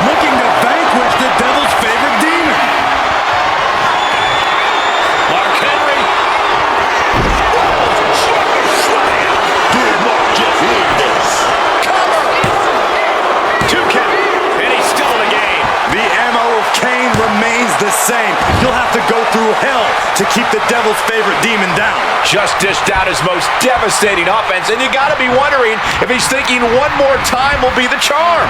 Looking to vanquish the devil's favorite demon. Mark Henry. Slam. Did Mark just hear this? Cover. 2 count. And he's still in the game. The ammo of Kane remains the same. You'll have to go through hell to keep the devil's favorite demon down. Just dished out his most devastating offense, and you gotta be wondering if he's thinking one more time will be the charm.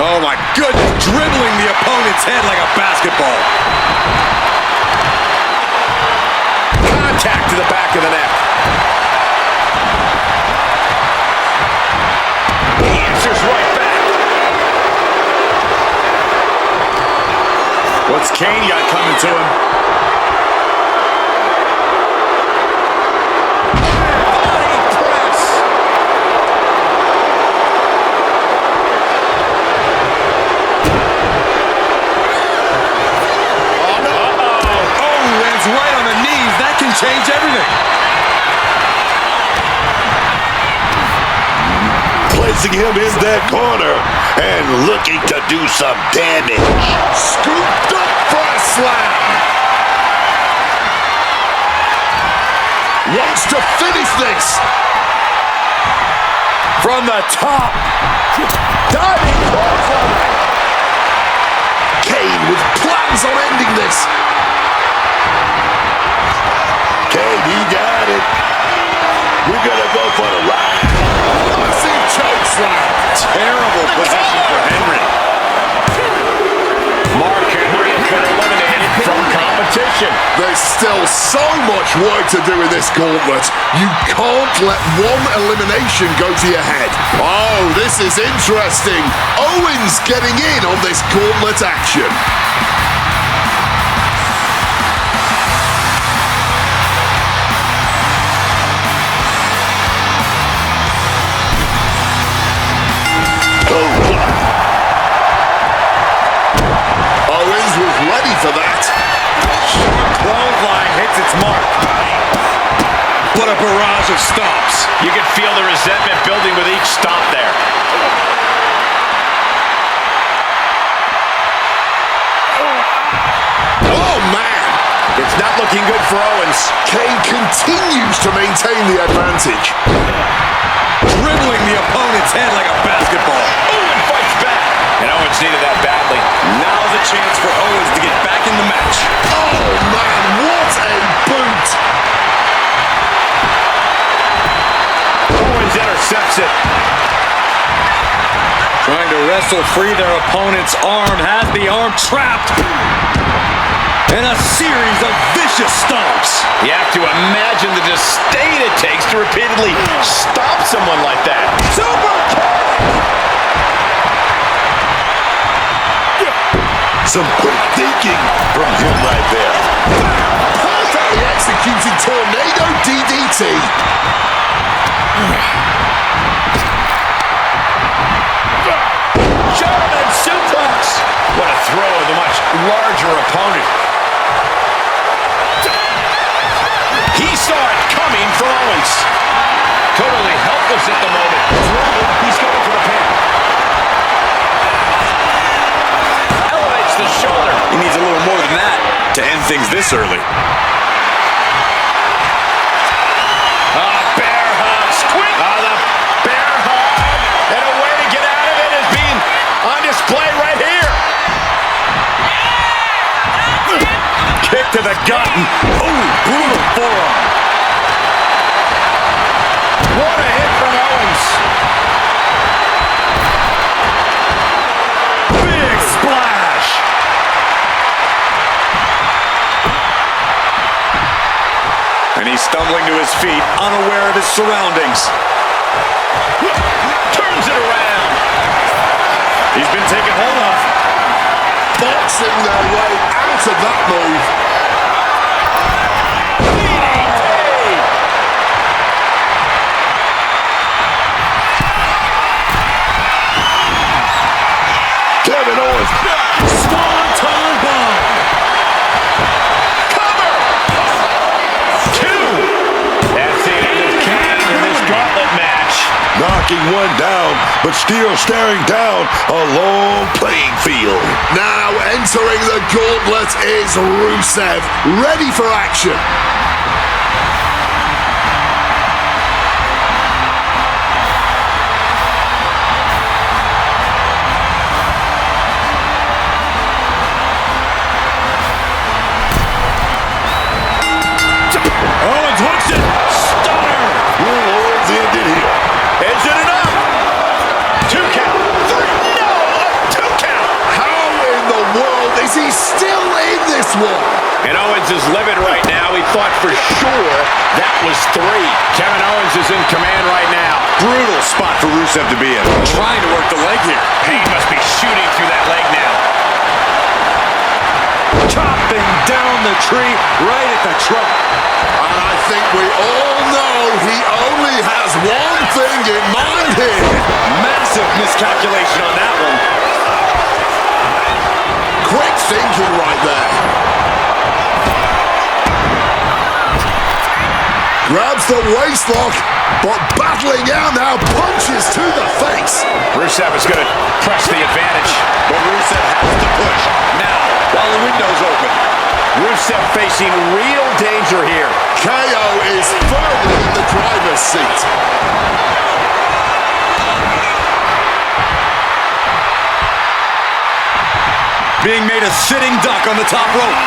Oh my goodness, dribbling the opponent's head like a basketball. Contact to the back of the neck. He answers right back. What's Kane got coming to him? Body press. Lands right on the knees. That can change everything. Placing him in that corner and looking to do some damage. Scooped up for a slam. Wants to finish this. From the top. Diving clothesline. Kane with plans on ending this. Kane, you got it. We're gonna go for the ride. Massive choke slam. Terrible position for Henry. Mark Henry has been eliminated from competition. There's still so much work to do in this gauntlet. You can't let one elimination go to your head. Oh, this is interesting. Owens getting in on this gauntlet action. Owens was ready for that. Clothesline hits its mark. What a barrage of stomps. You can feel the resentment building with each stomp there. Oh, man. It's not looking good for Owens. Kane continues to maintain the advantage. Dribbling the opponent's head like a basketball. Owen fights back. And Owens needed that badly. Now's a chance for Owens to get back in the match. Oh, man, what a boot. Owens intercepts it. Trying to wrestle free their opponent's arm. Has the arm trapped. And a series of vicious stomps. You have to imagine the disdain it takes to repeatedly stomp someone like that. Super kick! Some quick thinking from him right there. Perfectly executed tornado DDT. German suplex. What a throw of the much larger opponent. He saw it coming from Owens. Totally helpless at the moment. He's going for the pin. Elevates the shoulder. He needs a little more than that to end things this early. Bear hug. Squeak. The bear hug. And a way to get out of it is being on display right here. Kick to the gut. Oh, brutal forearm. What a hit from Owens. Big splash. And he's stumbling to his feet, unaware of his surroundings. Turns it around. He's been taken hold of. Boxing their way out of that move. Kevin Owens. Swanton bomb. Cover. 2. That's the end of Kane in this gauntlet match. Knocking one down, but still staring down a long playing field. Now entering the gauntlet is Rusev, ready for action. Owens hooks it. Stunner. Ended here. Is it enough? 2 count. 3. No. A 2. livid right now. He thought for sure that was 3. Kevin Owens is in command right now. Brutal spot for Rusev to be in. Trying to work the leg here. Kane must be shooting through that leg now. Chopping down the tree right at the trunk. And I think we all know he only has one thing in mind here. Massive miscalculation on that one. Quick thinking right there. Grabs the waistlock, but battling out now, punches to the face. Rusev is going to press the advantage. But Rusev has to push now while the window's open. Rusev facing real danger here. KO is firmly in the driver's seat. Being made a sitting duck on the top rope.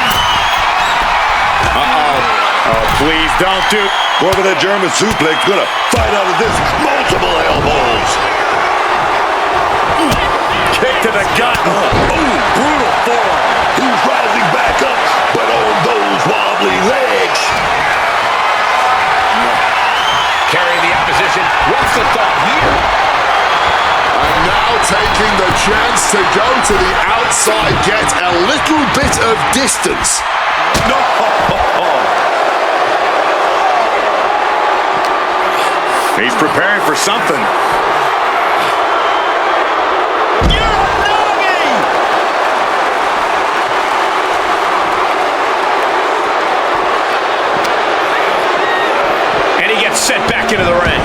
Oh, please don't do. Over the German suplex, gonna fight out of this. Multiple elbows. Kick to the gut. Brutal forearm. He's rising back up, but on those wobbly legs. Carrying the opposition. What's the thought here? And now taking the chance to go to the outside, get a little bit of distance. No. He's preparing for something. And he gets sent back into the ring.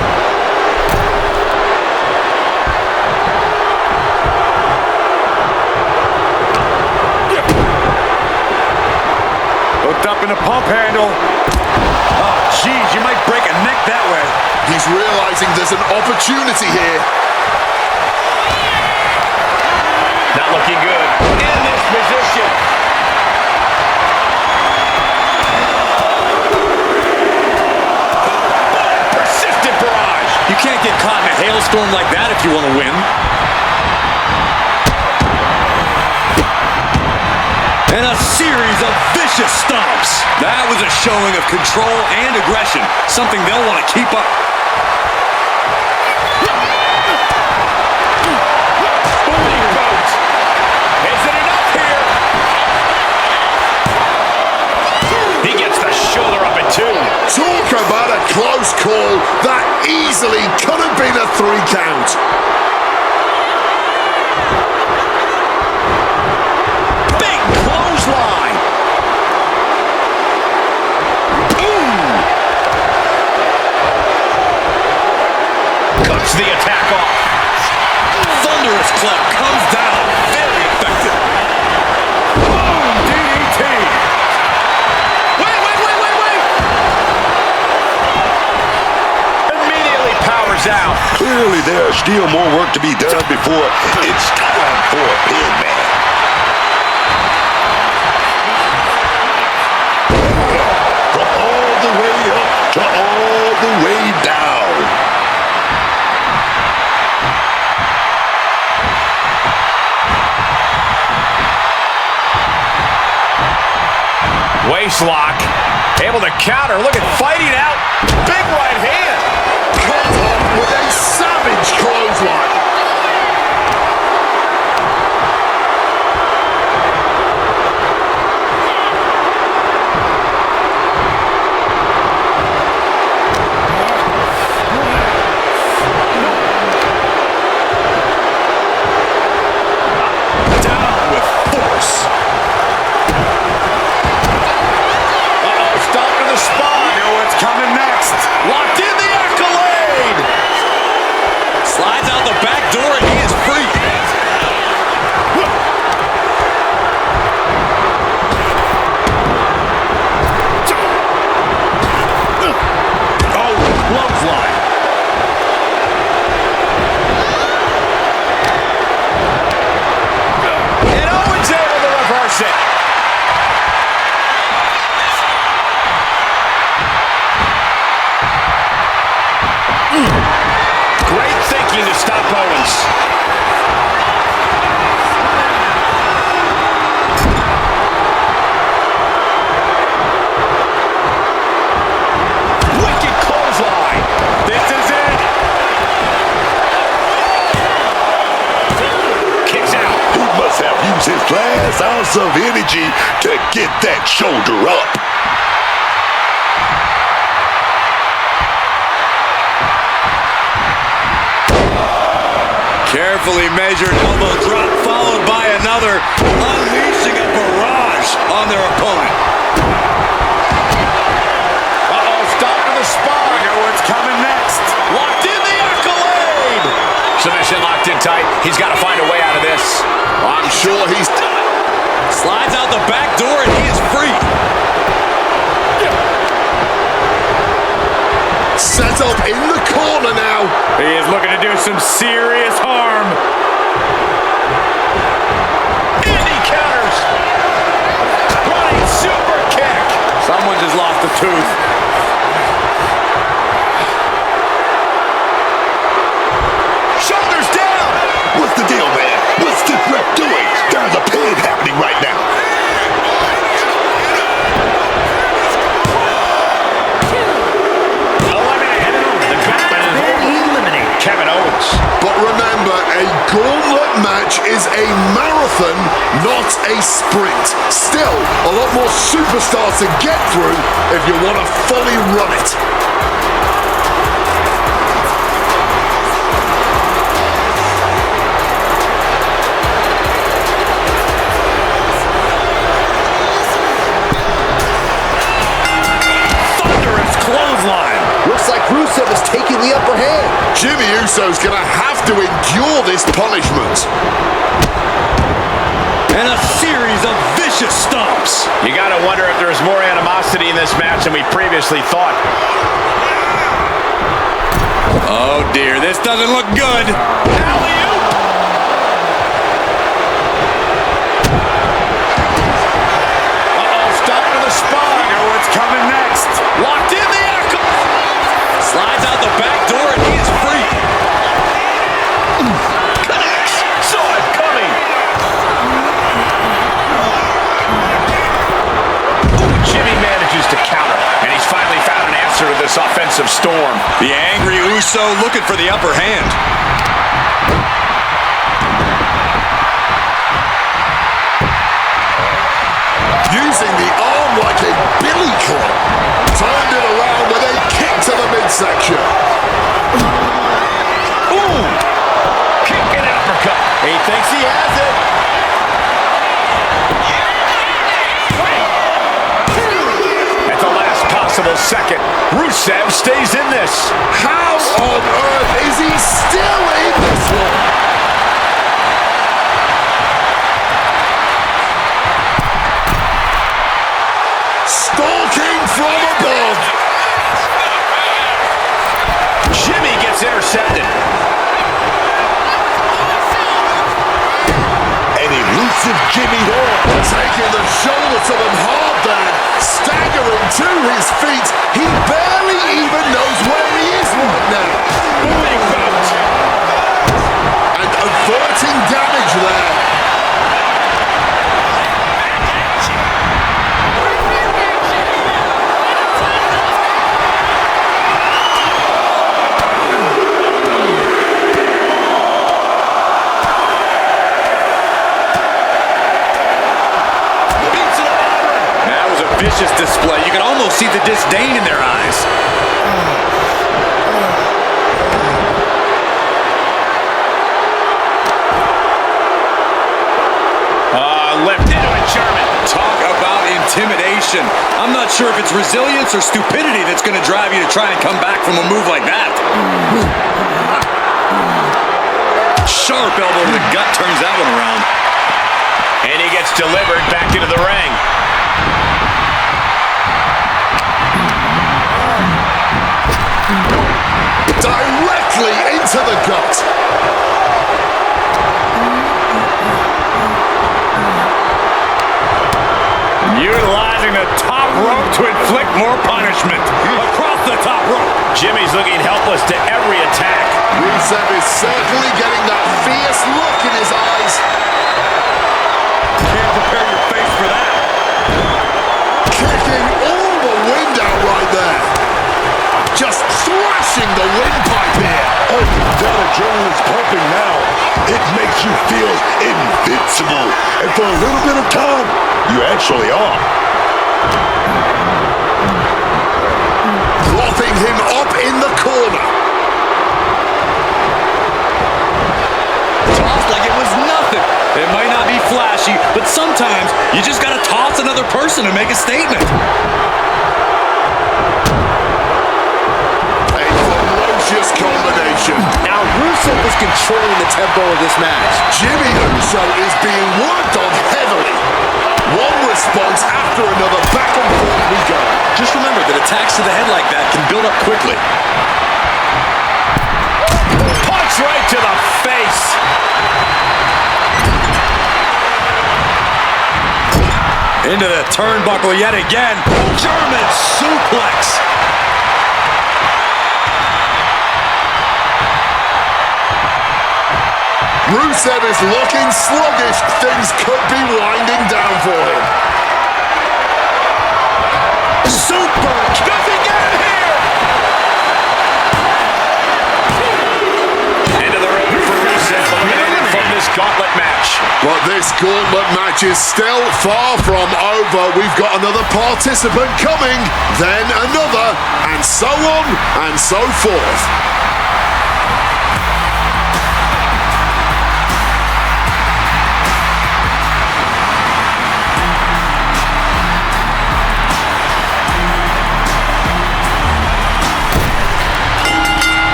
Hooked up in a pump handle. Oh, geez, you might break a neck that way. He's realizing there's an opportunity here. Not looking good. In this position. Persistent barrage. You can't get caught in a hailstorm like that if you want to win. And a series of vicious stomps. That was a showing of control and aggression, something they'll want to keep up. Spooning boat. Is it enough here? He gets the shoulder up at 2. Talk about a close call. That easily could have been a 3 count. Big clothesline. Cuts the attack off. Thunderous club comes down. Very effective. Boom, DDT. Wait. Immediately powers out. Clearly, there's still more work to be done before it's time for a pin match. From all the way up to all the way down. Waist lock. Able to counter. Look at fighting out. Big right hand. Cut off with a savage clothesline. Down with force. Stop to the spine. You know what's coming next. Locked in the accolade. Slides out the back door and he is free. Oh, clothesline. And Owens able to reverse it. Great thinking to stop Owens. force of energy to get that shoulder up. Carefully measured elbow drop followed by another, unleashing a barrage on their opponent. Uh-oh, stop to the spine. We know what's coming next. Locked in the accolade. Submission locked in tight. He's got to find a way out of this. I'm sure he's... Slides out the back door and he is free. set up in the corner now. He is looking to do some serious harm. And he counters. Running super kick. Someone just lost a tooth. Shoulders down. What's the deal, man? What's this ref doing? There's a pin happening right now. Kevin Owens. But remember, a gauntlet match is a marathon, not a sprint. Still, a lot more superstars to get through if you want to fully run it. Thunderous clothesline. Looks like Rusev is taking the upper hand. Jimmy Uso's going to have to endure this punishment. And a series of vicious stomps. You got to wonder if there's more animosity in this match than we previously thought. Oh dear, this doesn't look good. Alley-oop. Uh-oh, stop to the spine. You know what's coming next. Locked in the ankle. Slides out the back door and he is free. Connects. Saw it coming. Ooh, Jimmy manages to counter, and he's finally found an answer to this offensive storm. The angry Uso looking for the upper hand. Using the arm like a billy club. Turned it around with a kick to the midsection. Ooh. Kick and uppercut. He thinks he has it. At the last possible second, Rusev stays in this. How on earth is he still in this one? Stalking from above. Jimmy gets intercepted. An elusive Jimmy Horn. Taking the shoulder to them hard there. Staggering to his feet. He barely even knows where he is right now. Big boot. And averting damage there. Vicious display. You can almost see the disdain in their eyes. Left into a German. Talk about intimidation. I'm not sure if it's resilience or stupidity that's going to drive you to try and come back from a move like that. Sharp elbow to the gut turns that one around. And he gets delivered back into the ring. Directly into the gut. Utilizing the top rope to inflict more punishment. Across the top rope. Jimmy's looking helpless to every attack. Rusev is certainly getting that fierce look in his eyes. Can't prepare your face for that. Kicking all the wind out right there. Just thrashing the windpipe here. Oh, that adrenaline's pumping now. It makes you feel invincible. And for a little bit of time, you actually are. Propping him up in the corner. Tossed like it was nothing. It might not be flashy, but sometimes you just gotta toss another person to make a statement. A ferocious combination. Now Rusev is controlling the tempo of this match. Jimmy Uso is being worked on heavily. One response after another, back and forth we go. Just remember that attacks to the head like that can build up quickly. Punch right to the face. Into the turnbuckle yet again. German suplex. Rusev is looking sluggish. Things could be winding down for him. Super. Does he get it here? Into the ring for Rusev, eliminated from this gauntlet match. But this gauntlet match is still far from over. We've got another participant coming, then another, and so on and so forth.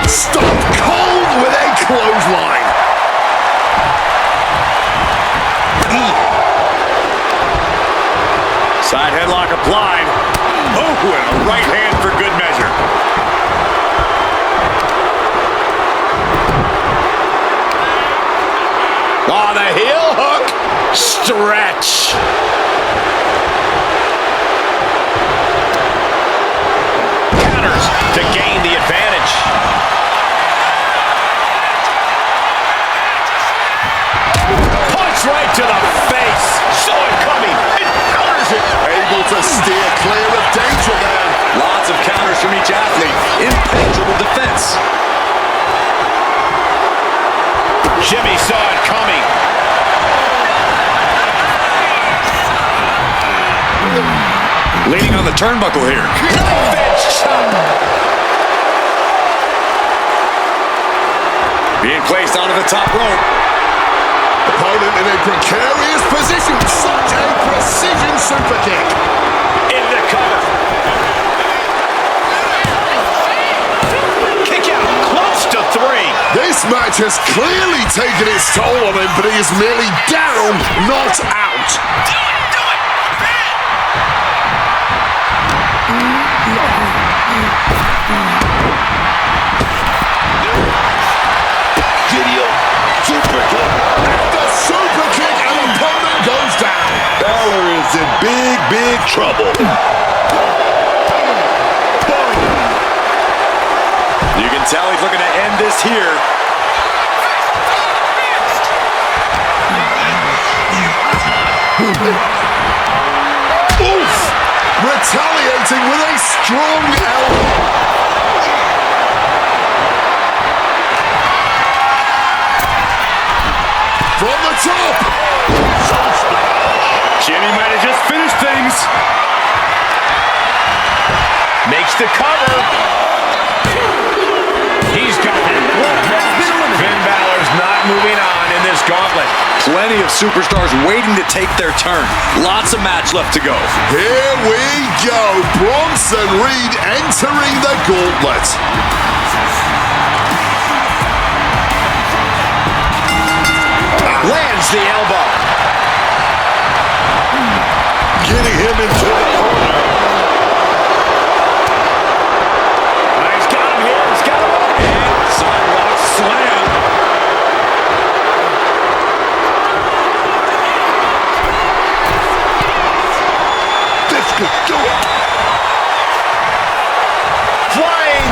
Stop cold with a clothesline. Side headlock applied. Oh, and a right hand for good measure. Oh, the heel hook. Stretch. Counters to gain the advantage. Punch right to the face. Saw it coming. It counters it. Able to steer clear of danger there. Lots of counters from each athlete. Impenetrable defense. Jimmy saw it coming. Leaning on the turnbuckle here. Knife edge chop. Being placed onto the top rope. Opponent in a precarious position. Such a precision super kick. In the cover. Kick out. Close to 3. This match has clearly taken its toll on him, but he is merely down, not out. Do it. Video super kick. The super kick and opponent goes down. Balor is in big trouble. You can tell he's looking to end this here. Oof! Retaliating with a strong elbow. From the top. Jimmy might have just finished things. Makes the cover. He's got it. Finn Balor's not moving on in this gauntlet. Plenty of superstars waiting to take their turn. Lots of match left to go. Here we go. Bronson Reed entering the gauntlet. Lands the elbow. Getting him into the corner. He's got him here. He's got him up. And sidewalk slam. This could do it. Flying.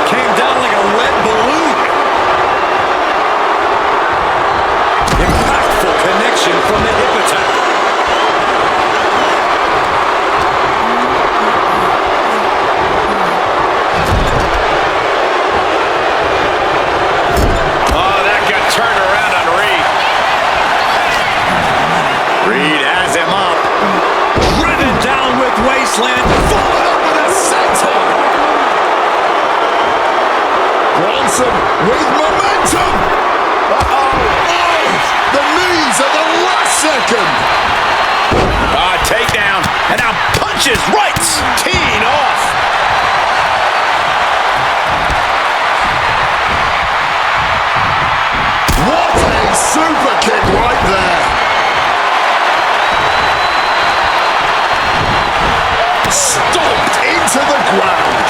Came down like a lead balloon. Impactful connection from the hip attack. Awesome with momentum. Uh-oh. Oh, the knees at the last second. Takedown, and now punches rights, teeing off. What a super kick right there. Stomped into the ground.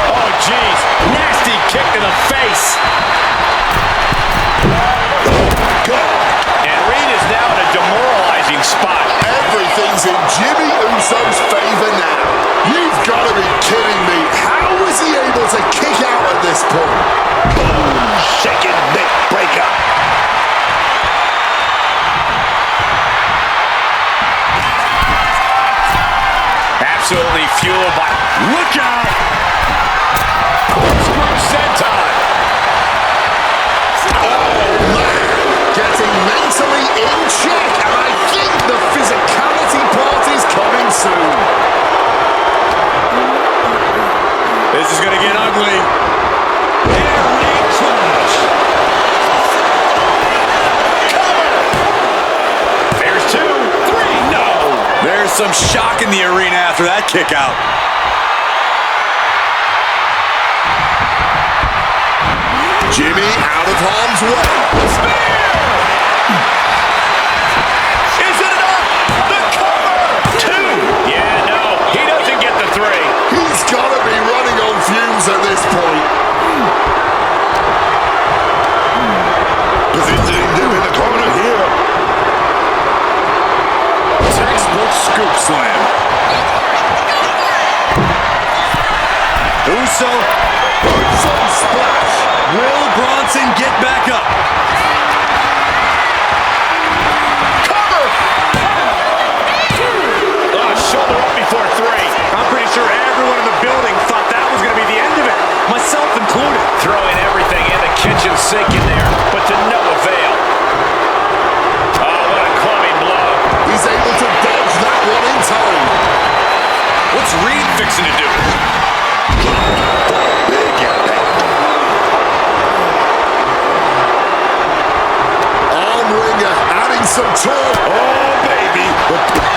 Oh, jeez. Nasty kick to the face. And Reed is now in a demoralizing spot. Everything's in Jimmy Uso's favor now. You've got to be kidding me. How was he able to kick out at this point? Boom, shaking neck breaker. Absolutely fueled by... Look out! Screw senton. Oh, man. Getting mentally in check. And I think the physicality part is coming soon. This is going to get ugly. Air raid clutch. Cover! There's 2, 3, no! There's some shock in the arena after that kick out. Jimmy out of harm's way. Spear! Is it enough? The cover! 2! Yeah, no, he doesn't get the 3. He's got to be running on fumes at this point. Positioning him in the corner here. Textbook scoop slam. Uso. Some splash. Will Bronson get back up? Cover! Shoulder up before 3. I'm pretty sure everyone in the building thought that was going to be the end of it, myself included. Throwing everything in the kitchen sink in there, but to no avail. Oh, what a clubbing blow. He's able to dodge that one in time. What's Reed fixing to do? Big impact. Arm wringer adding some torque. Oh, baby.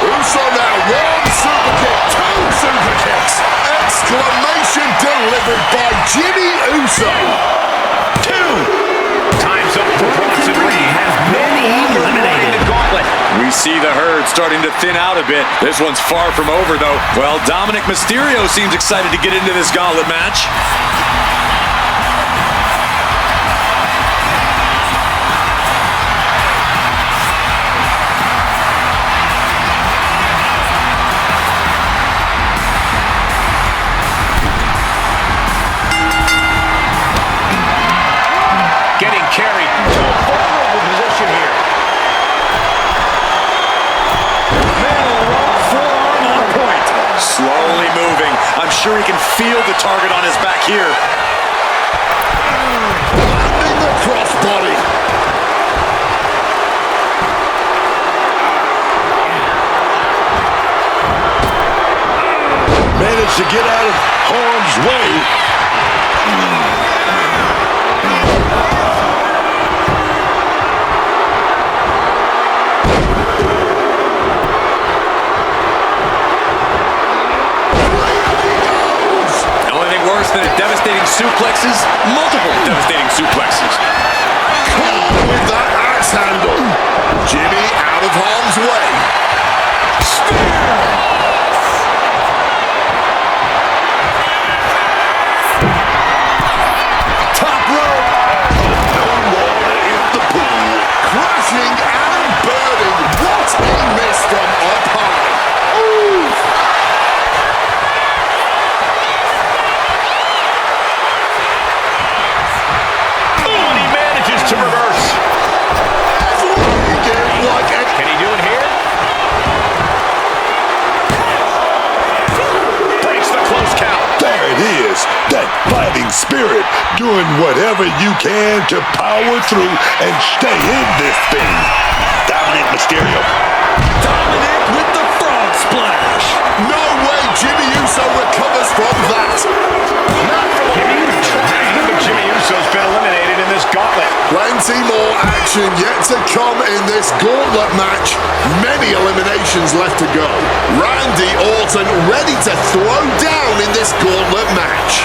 Uso now 1 super kick, 2 super kicks. Exclamation delivered by Jimmy Uso. 2. Time's up for Bronson. Reed has been eliminated. The gauntlet. We see the herd starting to thin out a bit. This one's far from over, though. Well, Dominic Mysterio seems excited to get into this gauntlet match. Getting carried to a vulnerable position here. Forearm on point. Slowly moving. I'm sure he can feel the target on his back here. Landing the crossbody. Managed to get out of harm's way. Worse than a devastating suplexes, multiple devastating suplexes. Caught with that axe handle. Jimmy out of harm's way. Spear. Top rope. No water in the pool. Crashing and burning. What a miss from up high. Ooh. To reverse. Can he do it here? Breaks the close count. There it is. That fighting spirit doing whatever you can to power through and stay in this thing. Dominic Mysterio. Dominic with the frog splash. No way Jimmy Uso recovers from that. Jimmy Uso's been eliminated in this gauntlet. Plenty more action yet to come in this gauntlet match. Many eliminations left to go. Randy Orton ready to throw down in this gauntlet match.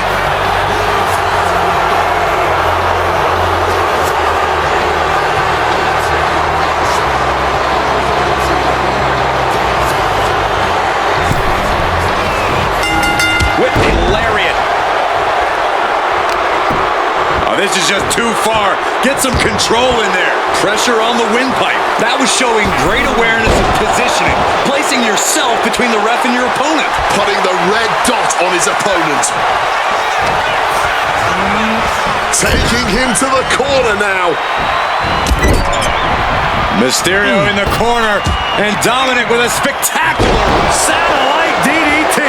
With the lariat. Oh, this is just too far. Get some control in there. Pressure on the windpipe. That was showing great awareness of positioning, placing yourself between the ref and your opponent. Putting the red dot on his opponent. Taking him to the corner now. Mysterio in the corner, and Dominic with a spectacular satellite DDT.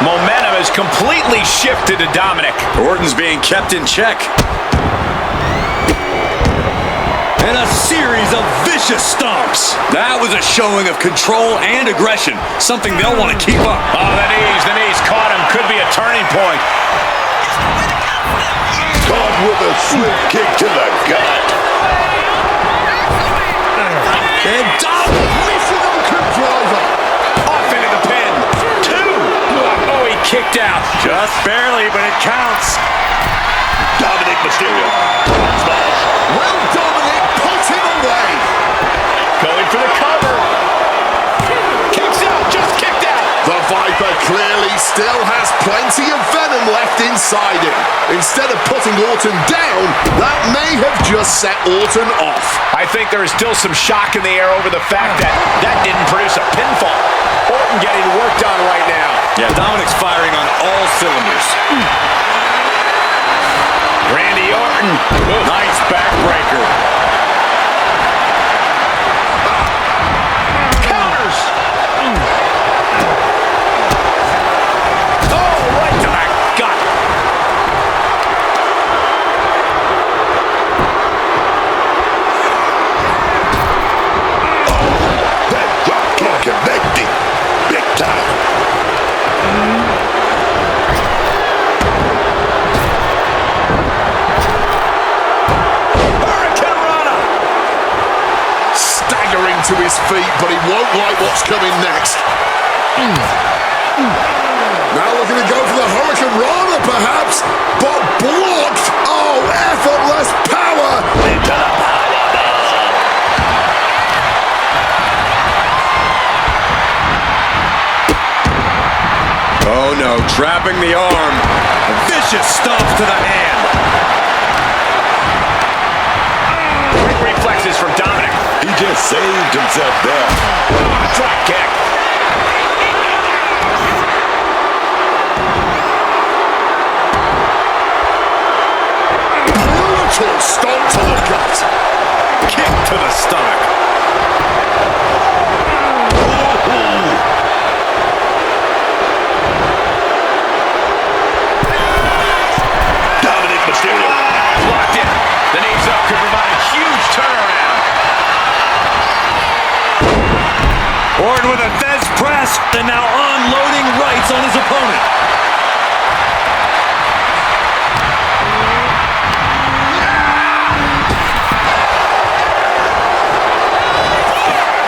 Momentum has completely shifted to Dominic. Orton's being kept in check. And a series of vicious stomps. That was a showing of control and aggression, something they'll want to keep up. Oh, the knees caught him. Could be a turning point. Caught with a swift kick to the gut. And Dominic Missing on driver. Off into the pin. 2. Oh, he kicked out. just barely, but it counts. Dominic Mysterio. Smash. Will Dominic put him away? Going for the cover. Kicks out. Just kicked out. The Viper clearly still has plenty of venom left inside him. Instead of putting Orton down, that may have just set Orton off. I think there is still some shock in the air over the fact that didn't produce a pinfall. Orton getting worked on right now. Yeah, Dominic's firing on all cylinders. Randy Orton. Nice backbreaker. Counters. Oh, right to the gut. That drop kick connecting. Big time. Hurricanrana. Staggering to his feet, but he won't like what's coming next. Now looking to go for the Hurricanrana, perhaps, but blocked. Oh, effortless power. Oh no, trapping the arm. A vicious stomp to the hand. Quick reflexes from Dominic. He just saved himself there. Drop kick. Brutal stomp to the gut. Kick to the stomach. Dominic Mysterio. Blocked in. The knees up could provide a huge turnaround. Orton with a Fez press, and now unloading rights on his opponent.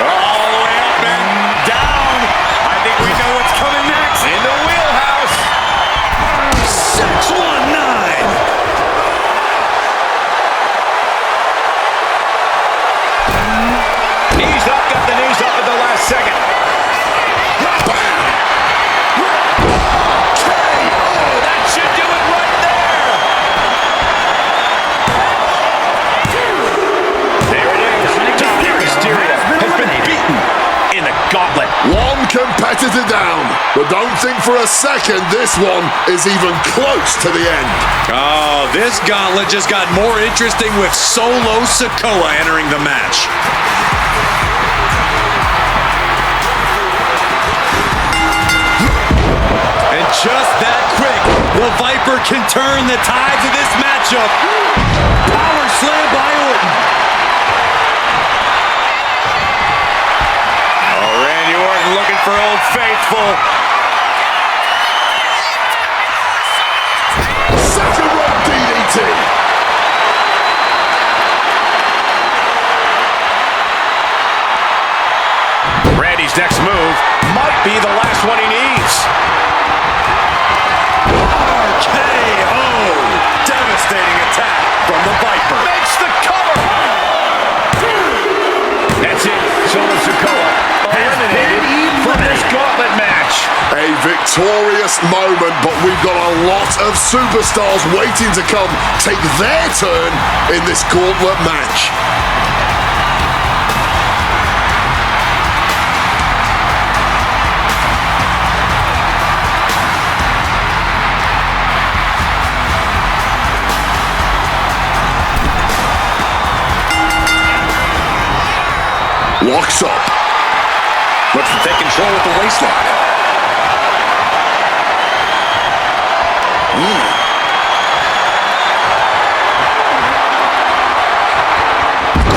All the way up and down. I think we know what's coming next. In the wheelhouse. 619. Knees up, got the knees up at the last second. Oh, that should do it right there. There it is. Dominic Mysterio has been beaten in the gauntlet. One competitor down, but don't think for a second this one is even close to the end. Oh, this gauntlet just got more interesting with Solo Sikoa entering the match. And just that quick, the Viper can turn the tides of this matchup. Power slam by Orton. for Old Faithful. Second rope DDT. Randy's next move might be the last one he needs. RKO! Devastating attack from the Viper. Makes the cover. That's it. Solo Sikoa eliminated from this gauntlet match. A victorious moment, but we've got a lot of superstars waiting to come take their turn in this gauntlet match. Locks up. Looks to take control with the waistlock.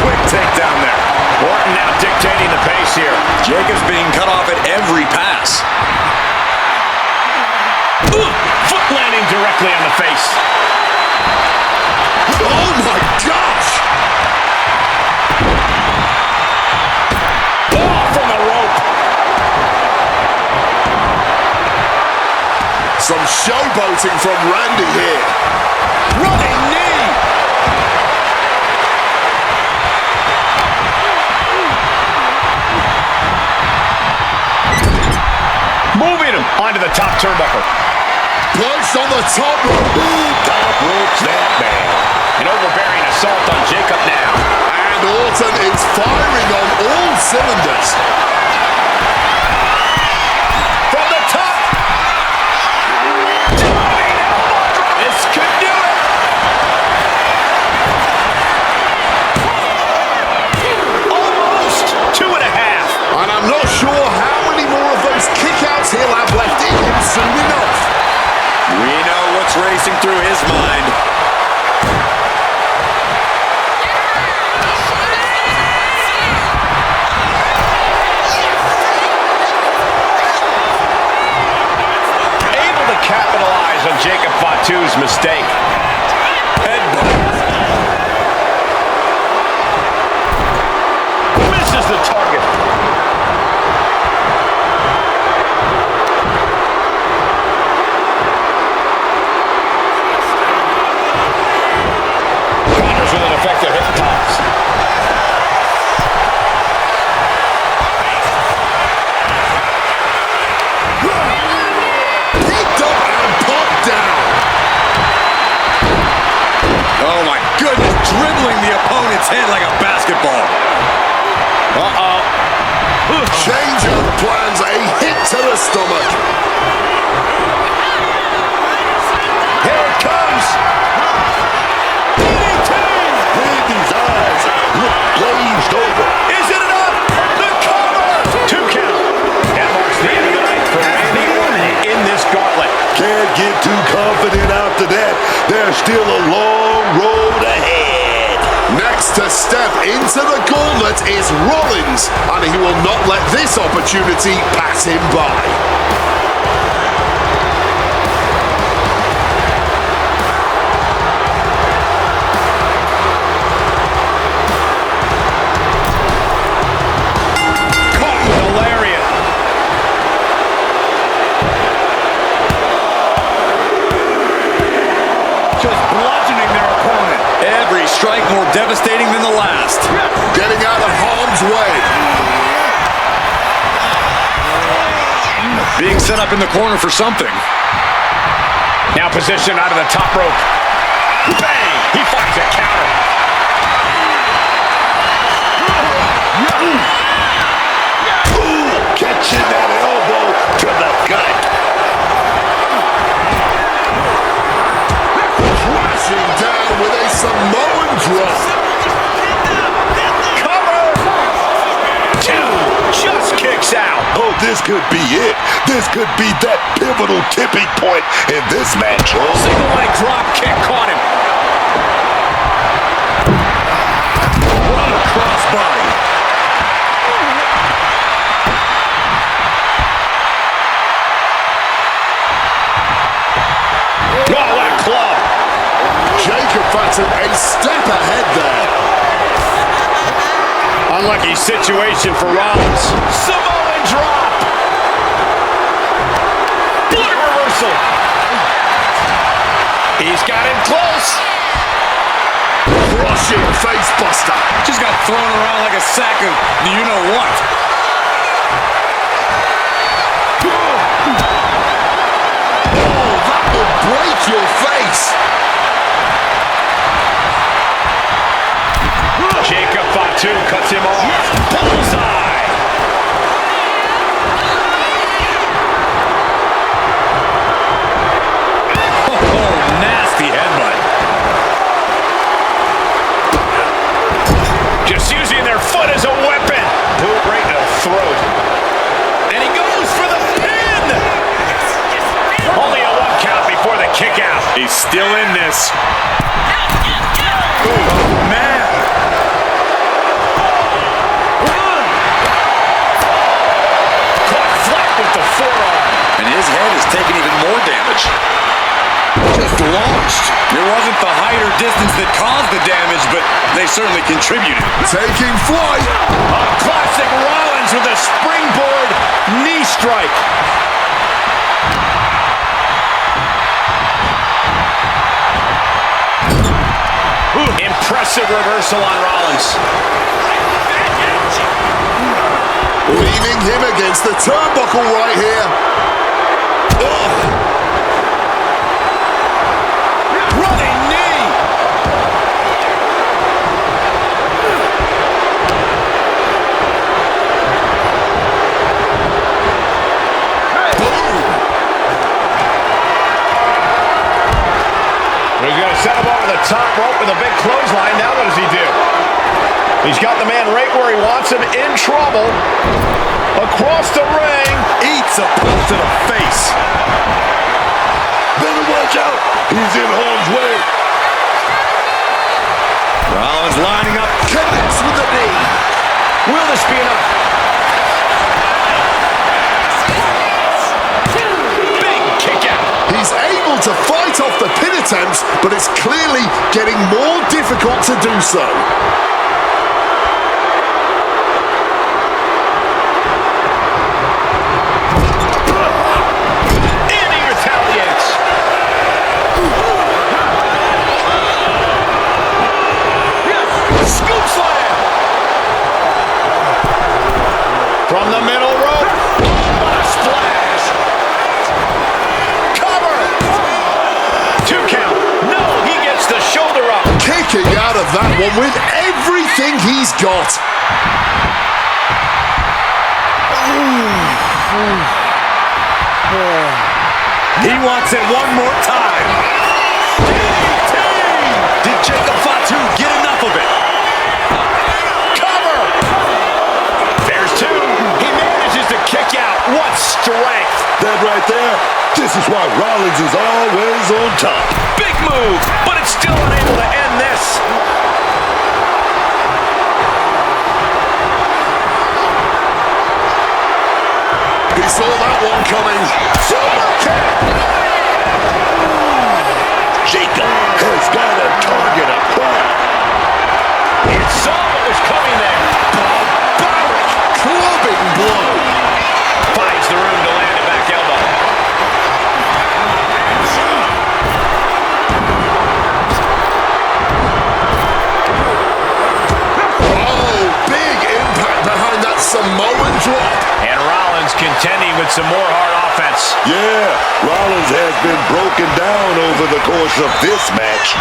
Quick takedown there. Orton now dictating the pace here. Jacobs being cut off at every pass. Foot landing directly on the face. Oh my gosh! From the rope. Some showboating from Randy here. Running knee. Moving him onto the top turnbuckle. Placed on the top rope. Top ropes that man. An overbearing assault on Jacob now. And Orton is firing on all cylinders. From the top. This could do it. Almost 2.5. And I'm not sure how many more of those kickouts he'll have left in him soon enough. We know what's racing through his mind. Able to capitalize on Jacob Fatu's mistake. Headbutt. Misses the target. Counters with an effective hip toss. Picked up and popped down. Oh my goodness, dribbling the opponent's head like a basketball. Change of plans, a hit to the stomach. Here it comes. DDT. Randy's eyes look glazed over. Is it enough? The cover. 2 count. That marks the end of the night for Randy Orton in this gauntlet. Can't get too confident after that. There's still a long road ahead. Next to step into the gauntlet is Rollins, and he will not let this opportunity pass him by. Caught with a lariat. Just bludgeoning their opponent. Every strike more devastating than the last. Getting out of harm's way. Being set up in the corner for something. Now positioned out of the top rope. Bang! He finds a counter. Catching that elbow to the gut. Crashing down with a Samoan drop. Cover! 2. Just kicks out. Oh, this could be it. This could be that pivotal tipping point in this match. Single leg drop kick caught him. What a crossbody. ahead there. Unlucky situation for Rollins. Samoan drop. Big reversal. He's got him close. Crushing face buster. Just got thrown around like a sack of you-know-what. Oh, that will break your face. Jacob Fatu cuts him off. Bullseye. Oh, nasty headbutt. Just using their foot as a weapon. Boot right in the throat. And he goes for the pin. Only a 1 count before the kick out. He's still in this. Oh, man. Caught flat with the forearm. And his head is taking even more damage. Just launched. It wasn't the height or distance that caused the damage, but they certainly contributed. Taking flight. A classic Rollins with a springboard knee strike. Impressive reversal on Rollins. Leaving him against the turnbuckle right here. Running knee. He's going to set him over the top rope with a big clothesline. Now what does he do? He's got the man right where he wants him, in trouble. Across the ring. Eats a punch to the face. Better watch out. He's in harm's way. Rollins lining up. Connects with the knee. Will this be enough? Big kick out. He's able to fight off the pin attempts, but it's clearly getting more difficult to do so. And he retaliates. Scoop slam. From the middle rope. What a splash. Cover. 2 count. No, he gets the shoulder up. Kicking out of that one with everything he's got. He wants it one more time. Did Jacob Fatu get enough of it? Cover. There's 2. He manages to kick out. What strength. That right there, this is why Rollins is always on top. Big move, but it's still unable to end this. He saw that one coming. Super kick. Jacob has got a target up front. It saw what was coming there. Barbaric clubbing blow. Finds the room to land a back elbow. Oh, big impact behind that Samoan drop. And Rollins contending with some more hard offense. Yeah, Rollins has been broken down over the course of this match.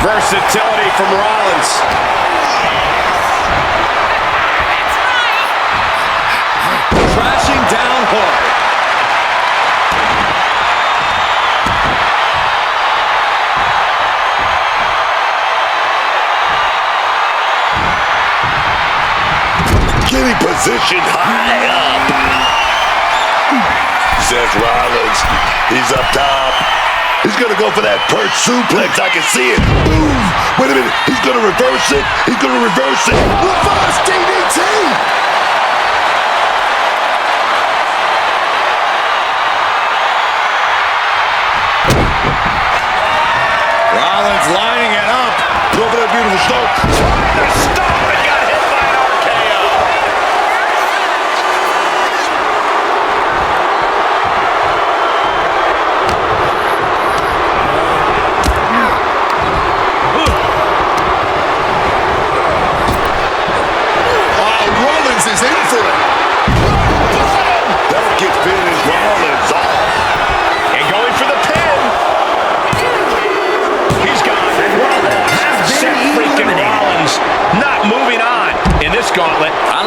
Versatility from Rollins. Crashing down hard. Getting positioned high up. Seth Rollins, he's up top. He's gonna go for that perch suplex. I can see it. Boom! Wait a minute. He's gonna reverse it. He's gonna reverse it. Reverse DDT. Rollins lining it up.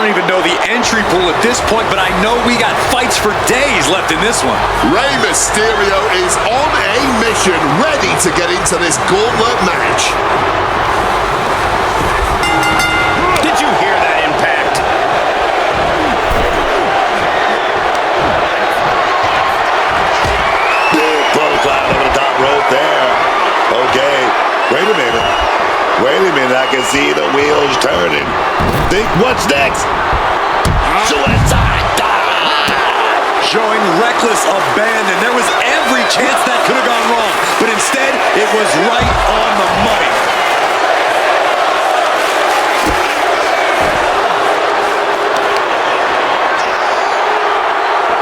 don't even know the entry pool at this point, but I know we got fights for days left in this one. Rey Mysterio is on a mission, ready to get into this gauntlet match. Did you hear that impact? Big clothesline over the top rope there. Okay, wait a minute. Wait a minute, I can see the wheels turning. Think what's next? Suicide dive! Showing reckless abandon. There was every chance that could have gone wrong, but instead, it was right on the money.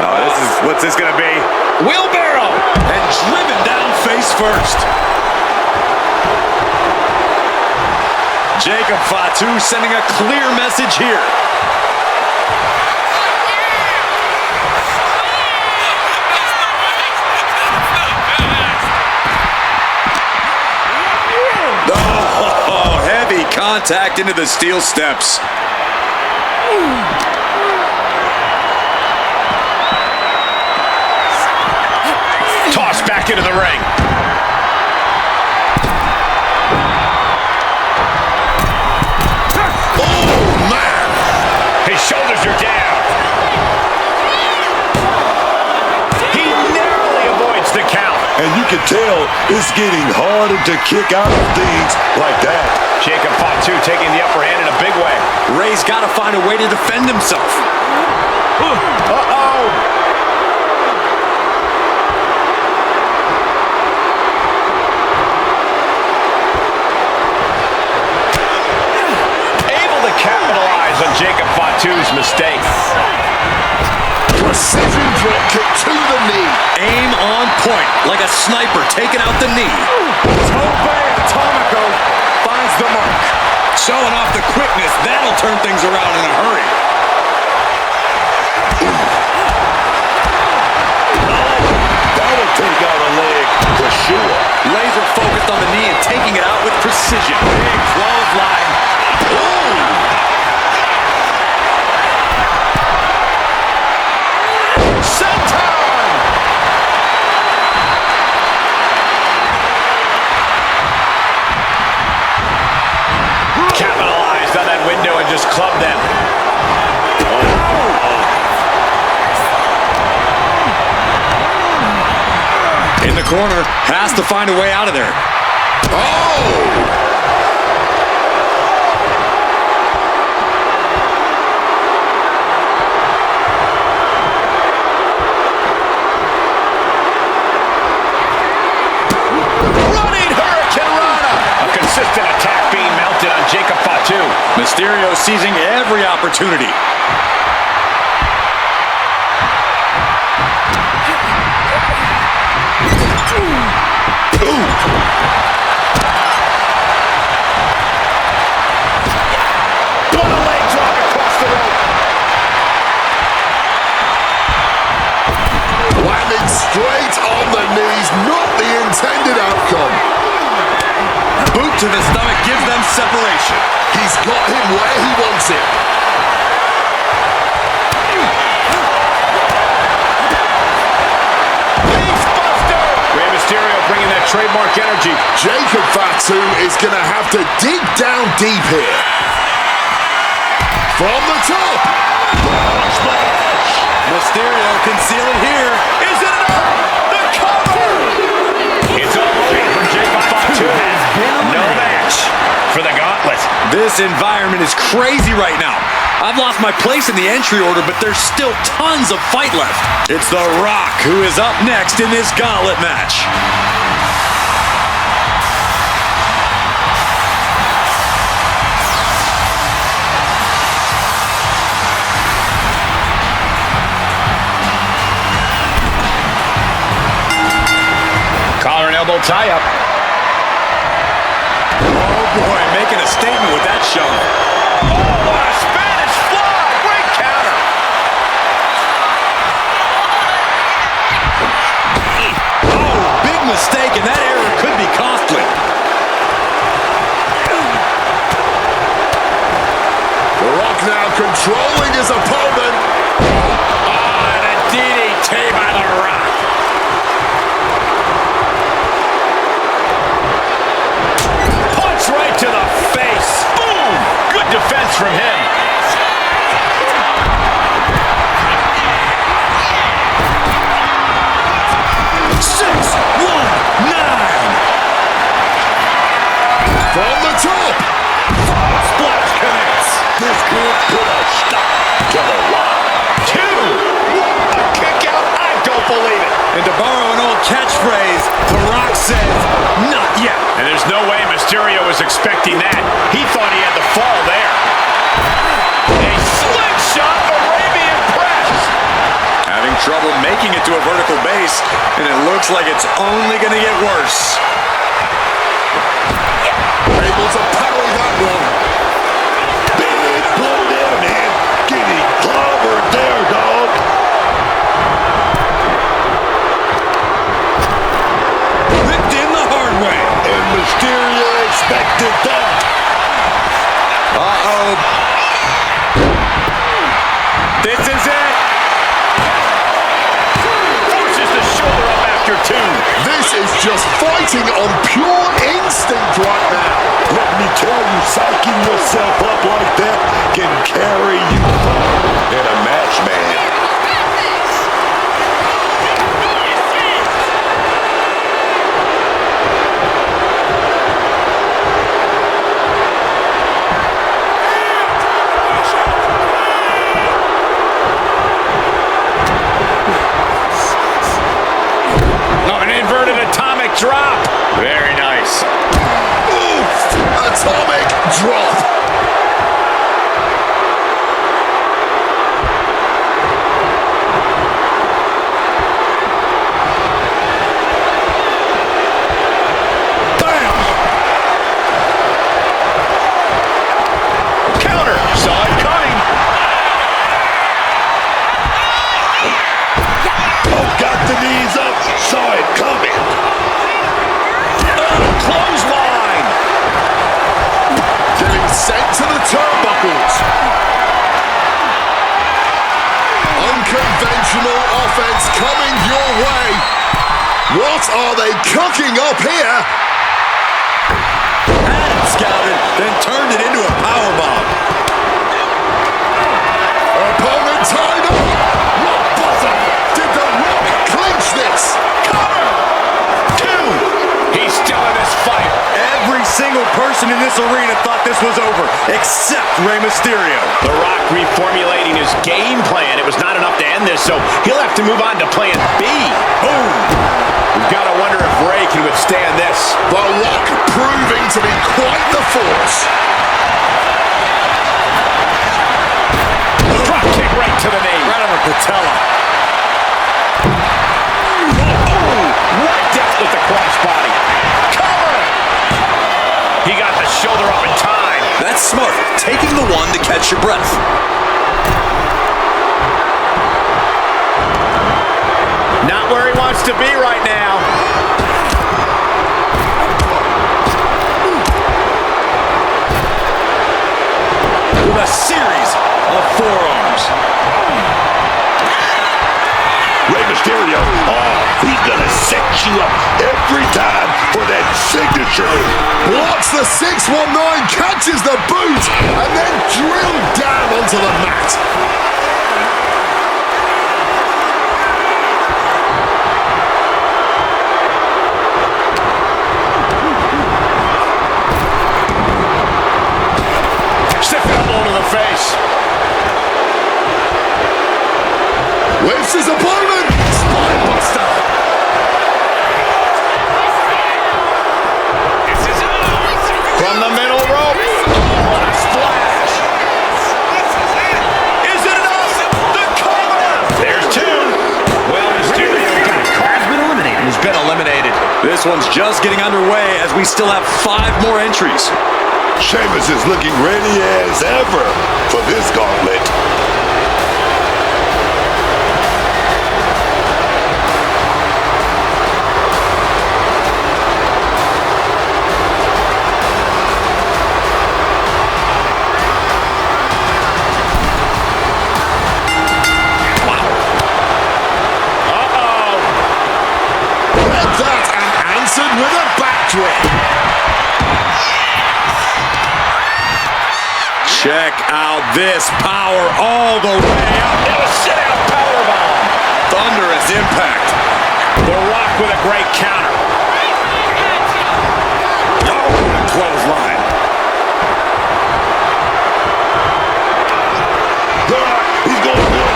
Oh, what's this gonna be? Wheelbarrow! And driven down face first. Jacob Fatu sending a clear message here. Oh, heavy contact into the steel steps. Tossed back into the ring. Shoulders are down. He narrowly avoids the count. And you can tell it's getting harder to kick out of things like that. Jacob Fatu taking the upper hand in a big way. Ray's got to find a way to defend himself. Uh-oh. Able to capitalize on Jacob Fatu's mistake. Precision drop kick to the knee. Aim on point, like a sniper taking out the knee. Tope Atomico finds the mark. Showing off the quickness, that'll turn things around in a hurry. That'll take out a leg for sure. Laser focused on the knee and taking it out with precision. Big clothesline. Capitalized on that window and just clubbed them. In the corner, has to find a way out of there. Oh! Consistent attack being mounted on Jacob Fatu. Mysterio seizing every opportunity. What a leg drop across the rope. Landing straight on the knees, not the intended outcome. Boot to the stomach gives them separation. He's got him where he wants it. Beastbuster! Rey Mysterio bringing that trademark energy. Jacob Fatu is going to have to dig down deep here. From the top. Mysterio can seal it here. Is it enough? The cover! It's over for Jacob Fatu. No match for the Gauntlet. This environment is crazy right now. I've lost my place in the entry order, but there's still tons of fight left. It's The Rock who is up next in this Gauntlet match. Collar and elbow tie-up. Oh boy, making a statement with that shove. Oh, what a Spanish fly! Great counter. Oh, big mistake, and that error could be costly. The Rock now controlling his opponent. Oh, and a DDT by The Rock. Punch right to the face. Boom! Good defense from him. From the top. Splash connects. This could put a stop to the Rock. 2. A kick out. I don't believe it. And to borrow an old catchphrase, The Rock says, not yet. And there's no way Mysterio was expecting that. He thought he had the fall there. A slingshot Arabian press. Having trouble making it to a vertical base, and it looks like it's only going to get worse. Able to parry that one. Big pull there, man. Getting clobbered there, dog. Ripped in the hard way. And Mysterio expected that. Uh-oh. This is it. Forces the shoulder up after 2. This is just fighting on pure instinct right now. Let me tell you, psyching yourself up like that can carry you far in a match, man. An inverted atomic drop. Very nice. Oof! Atomic drop. Bam! Counter. Saw it coming. Oh, got the knees up. Saw it coming. Clothesline. Getting sent to the turnbuckles. Unconventional offense coming your way. What are they cooking up here? Had it scouted, then turned it into a powerbomb. Opponent tied up. Rock bottom. Did the Rock clinch this? Cover. 2. He's still in this fight. Every single person in this arena thought this was over, except Rey Mysterio. The Rock reformulating his game plan. It was not enough to end this, so he'll have to move on to plan B. Boom. We've got to wonder if Rey can withstand this. The Rock proving to be quite the force. Drop kick right to the knee. Right on the patella. Oh, what depth with the crossbody. Cover. He got the shoulder up in time. That's smart, taking the one to catch your breath. Not where he wants to be right now. With a series of forearms. Rey Mysterio, he's gonna set you up every time for that signature. Blocks the 619, catches the boot, and then drilled down onto the mat. Stiff elbow to the face. Whips his opponent. Spinebuster. From the middle rope. What a splash. Is it enough? The cover. There's 2. Well, Mysterio has been eliminated. He's been eliminated. This one's just getting underway as we still have 5 more entries. Sheamus is looking ready as ever for this gauntlet. Check out this power all the way up. And a sit-out powerbomb. Thunderous impact. The Rock with a great counter. Oh, clothesline. The Rock, he's going to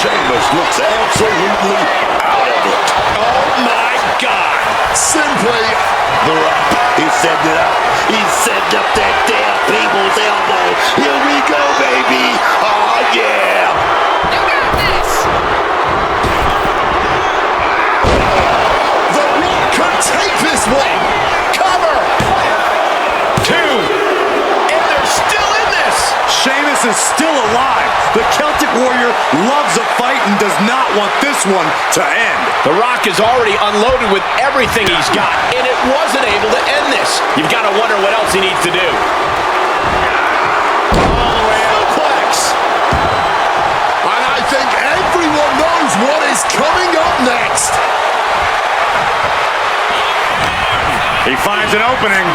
Sheamus looks absolutely out of it. Oh my God. Simply, The Rock, he set it up. He set up that damn people's elbow. Here we go, baby. Oh, yeah. The Rock could take this one. Cover. 2. And they're still in this. Sheamus is still alive. The Celtic Warrior loves a fight and does not want this one to end. The Rock is already unloaded with everything he's got, and it wasn't able to end this. You've got to wonder what else he needs to do. All the way out. Suplex. And I think everyone knows what is coming up next. He finds an opening.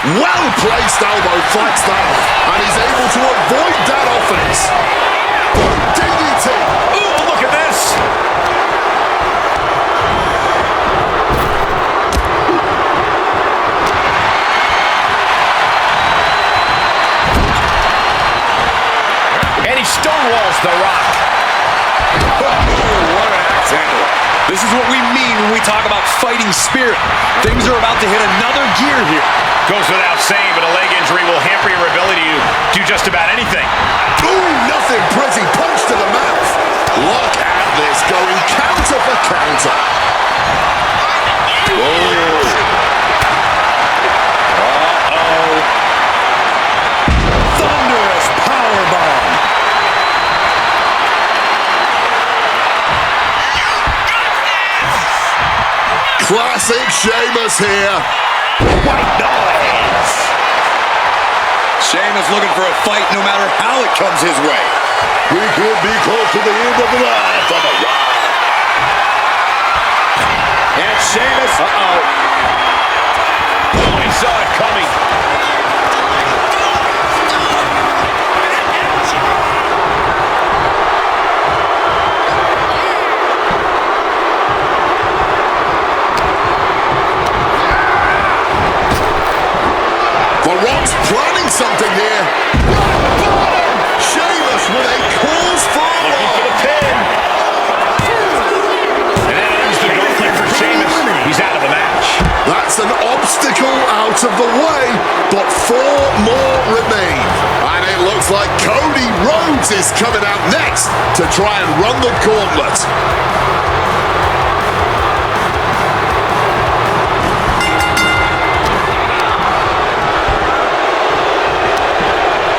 Well-placed elbow flags down, and he's able to avoid that offense. DDT. Ooh, look at this. And he stonewalls The Rock. What an axe handle. This is what we mean when we talk about fighting spirit. Things are about to hit another gear here. Goes without saying, but a leg injury will hamper your ability to do just about anything. Ooh, nothing pretty. Punch to the mouth. Look at this, going counter for counter. Thunderous powerbomb. Classic Sheamus here. White noise. Sheamus looking for a fight no matter how it comes his way. We could be close to the end of the line for The Rock. And Sheamus, He saw it coming. The Rock's planning something here. Sheamus with a cause for a Looking for the pin. And that ends the gauntlet for Sheamus. He's out of the match. That's an obstacle out of the way, but 4 more remain. And it looks like Cody Rhodes is coming out next to try and run the gauntlet.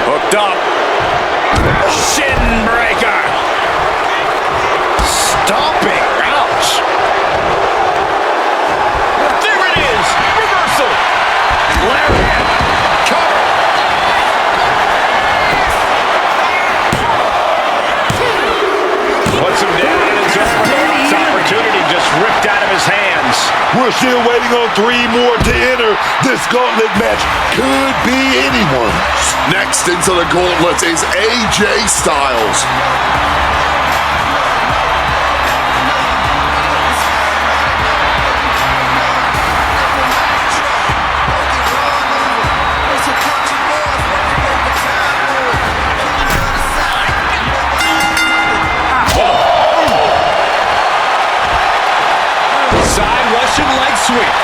Hooked up. Shin breaker. Stomping. Ouch. There it is. Reversal. Lariat. Cover. Puts him down and it's over. This opportunity just ripped out of his hands. We're still waiting on 3 more to enter. This gauntlet match could be anyone's. Next into the gauntlet is AJ Styles. Side Russian leg sweep.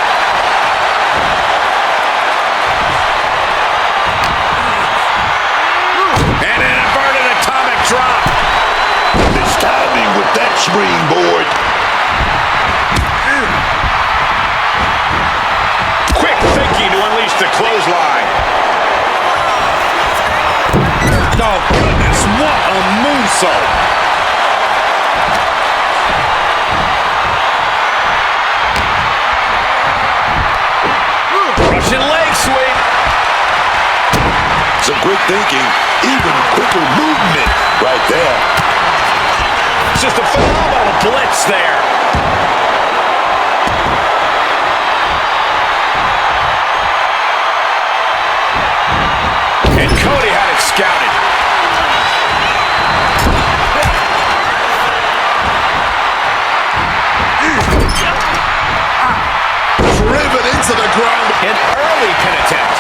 And an inverted atomic drop. This timing with that springboard. Quick thinking to unleash the clothesline. oh goodness, what a moonsault. Russian leg sweep. Some quick thinking, even quicker movement right there. Just a phenomenal blitz there. ground. An early pin attempt.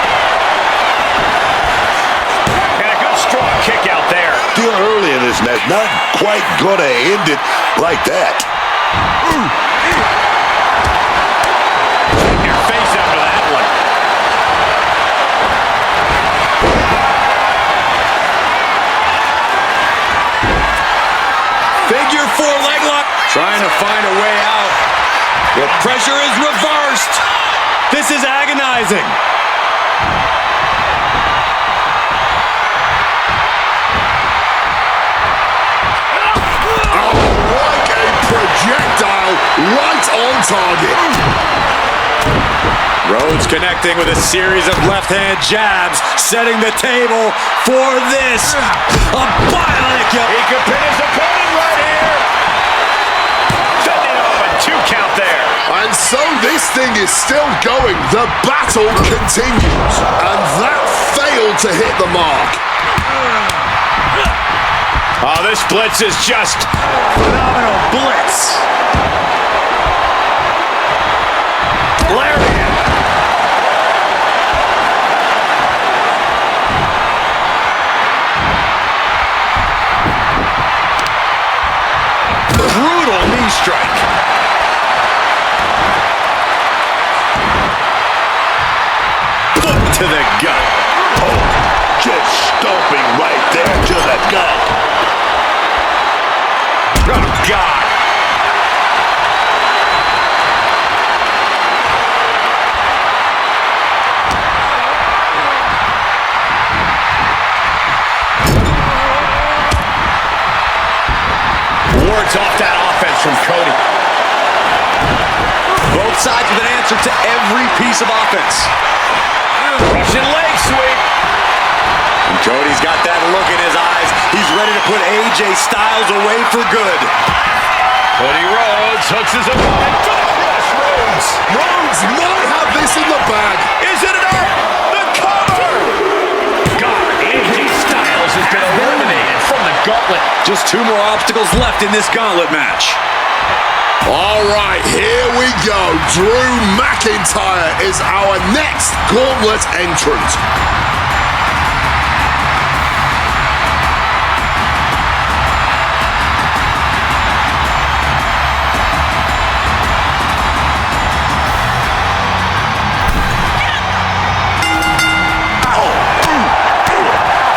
And a good strong kick out there. Still early in this match, not quite gonna end it like that. Your face after that one. Figure 4 leg lock. Trying to find a way out. The pressure is reversed. This is agonizing. Like a projectile, right on target. Rhodes connecting with a series of left-hand jabs, setting the table for this. A bionic. He could pin his opponent right here. Fending off a 2 count there. And so this thing is still going. The battle continues. And that failed to hit the mark. Oh, this blitz is just Phenomenal blitz. lariat. Brutal knee strike. Foot to the gut. Oh, just stomping right there to the gut. Oh, God. Wards off that offense from Cody. Both sides with an answer to every piece of offense. Russian leg sweep. And Cody's got that look in his eyes. He's ready to put AJ Styles away for good. Cody Rhodes hooks his opponent to the cross Rhodes. Rhodes might have this in the bag. Is it enough? The cover! God, AJ Styles has been eliminated from the gauntlet. Just 2 more obstacles left in this gauntlet match. All right, here we go. Drew McIntyre is our next gauntlet entrant.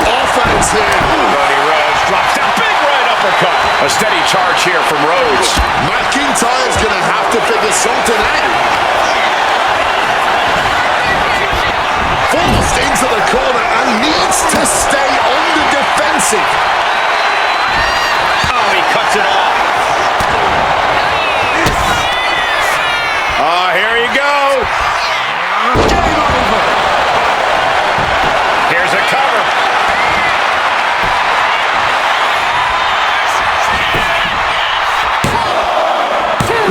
Offense here. Cody Rhodes drops down, big right uppercut. A steady charge here from Rhodes. McIntyre's going to have to figure something out. Forced into the corner and needs to stay on the defensive. Oh, he cuts it off. Oh, here you go. Game over. Here's a cover.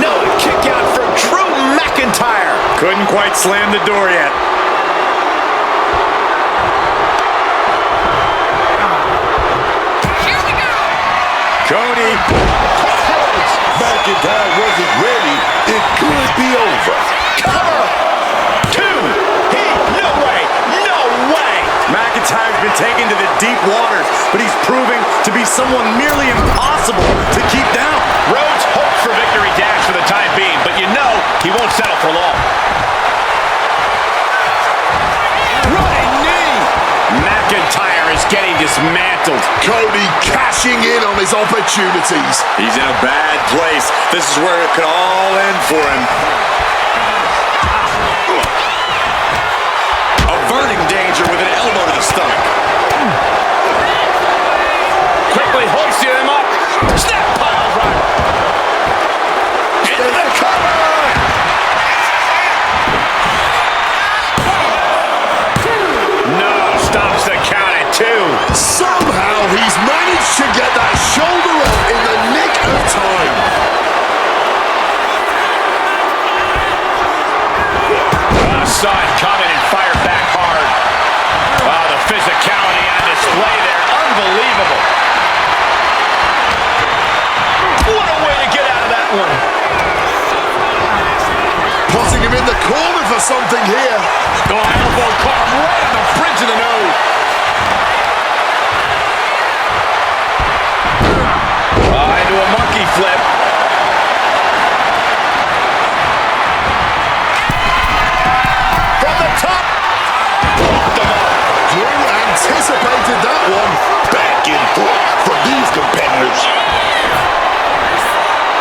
No, a kick out from Drew McIntyre. Couldn't quite slam the door yet. Cody. McIntyre wasn't ready. It could be over. Cover. 2. No way. No way. McIntyre's been taken to the deep waters, but he's proving to be someone nearly impossible to keep down. Rhodes hopes for victory dash for the time being, but you know he won't settle for long. Running knee. McIntyre is getting dismantled. Cody cashing in on his opportunities. He's in a bad place. This is where it could all end for him. Averting danger with an elbow to the stomach. Quickly hoisting him up. Snap pile driver. Into the cover. No, stops the count at 2. Somehow he's managed to get that shoulder up in the nick of time. Saw it coming and fired back hard. Oh, the physicality on display there. Unbelievable. What a way to get out of that one. Putting him in the corner for something here.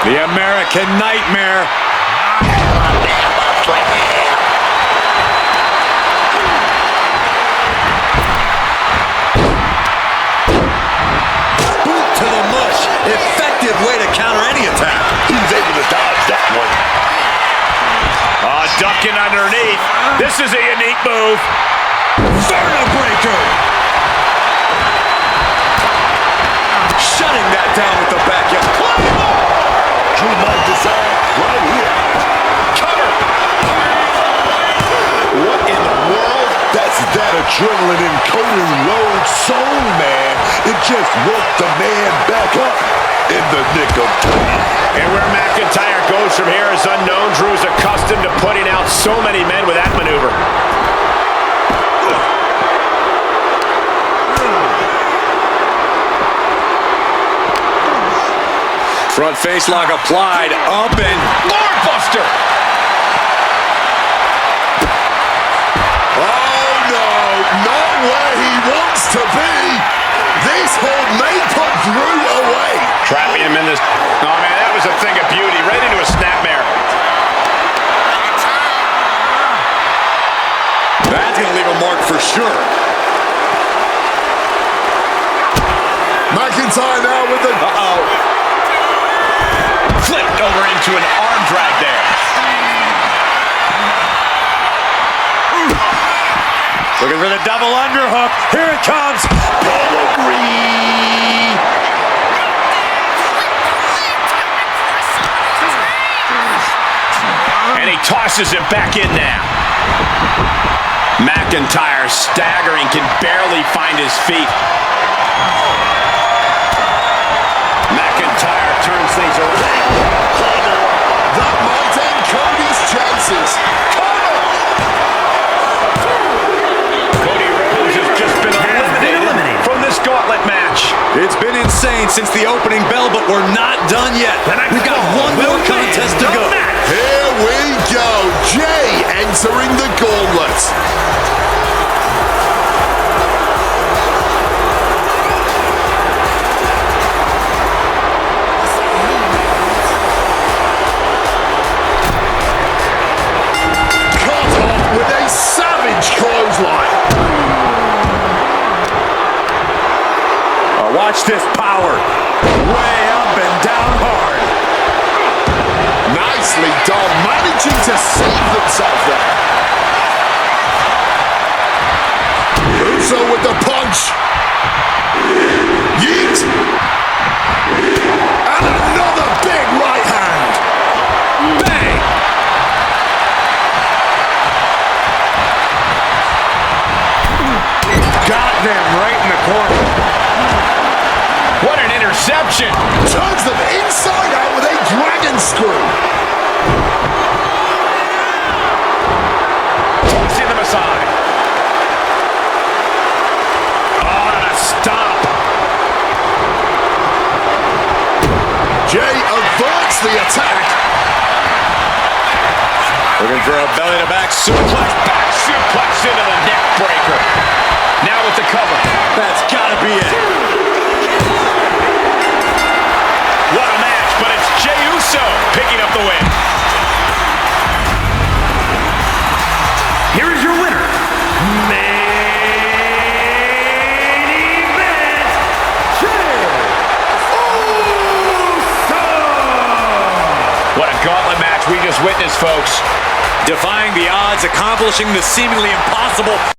The American Nightmare. Boot to the mush. Effective way to counter any attack. He was able to dodge that one. Ducking underneath. This is a unique move. Breaker. Shutting that down with the backhand. Drew might decide right here. Cover. What in the world? That's that adrenaline in Cody Rhodes' soul, man. It just woke the man back up in the nick of time. And where McIntyre goes from here is unknown. Drew's accustomed to putting out so many men with that maneuver. Front face lock applied. Up and Lord Buster. Oh no, not where he wants to be. This hold may put Drew away. Trapping him in this. Oh man, that was a thing of beauty. Right into a snapmare. That's going to leave a mark for sure. McIntyre now with the... Flipped over into an arm drag there. Looking for the double underhook. Here it comes. And he tosses it back in now. McIntyre staggering, can barely find his feet. McIntyre turns things around. That might end Cody's chances. Cody Rhodes has just been eliminated from this gauntlet match. It's been insane since the opening bell, but we're not done yet. We've got one more contest to go. Here we go. Jay entering the gauntlet. With a savage clothesline. Oh, watch this power. Way up and down hard. Nicely done, managing to save themselves there. Uso with the punch. Yeet. And another big right hand. Bang. Got them right in the corner. What an interception. Turns them inside out with a dragon screw. Tossing them aside. Oh, and a stop. Jay averts the attack. Looking for a belly-to-back suplex. Back suplex into the neck breaker. Now with the cover. That's gotta be it. What a match, but it's Jey Uso picking up the win. Here is your winner, main event, Jey Uso! What a gauntlet match we just witnessed, folks. Defying the odds, accomplishing the seemingly impossible.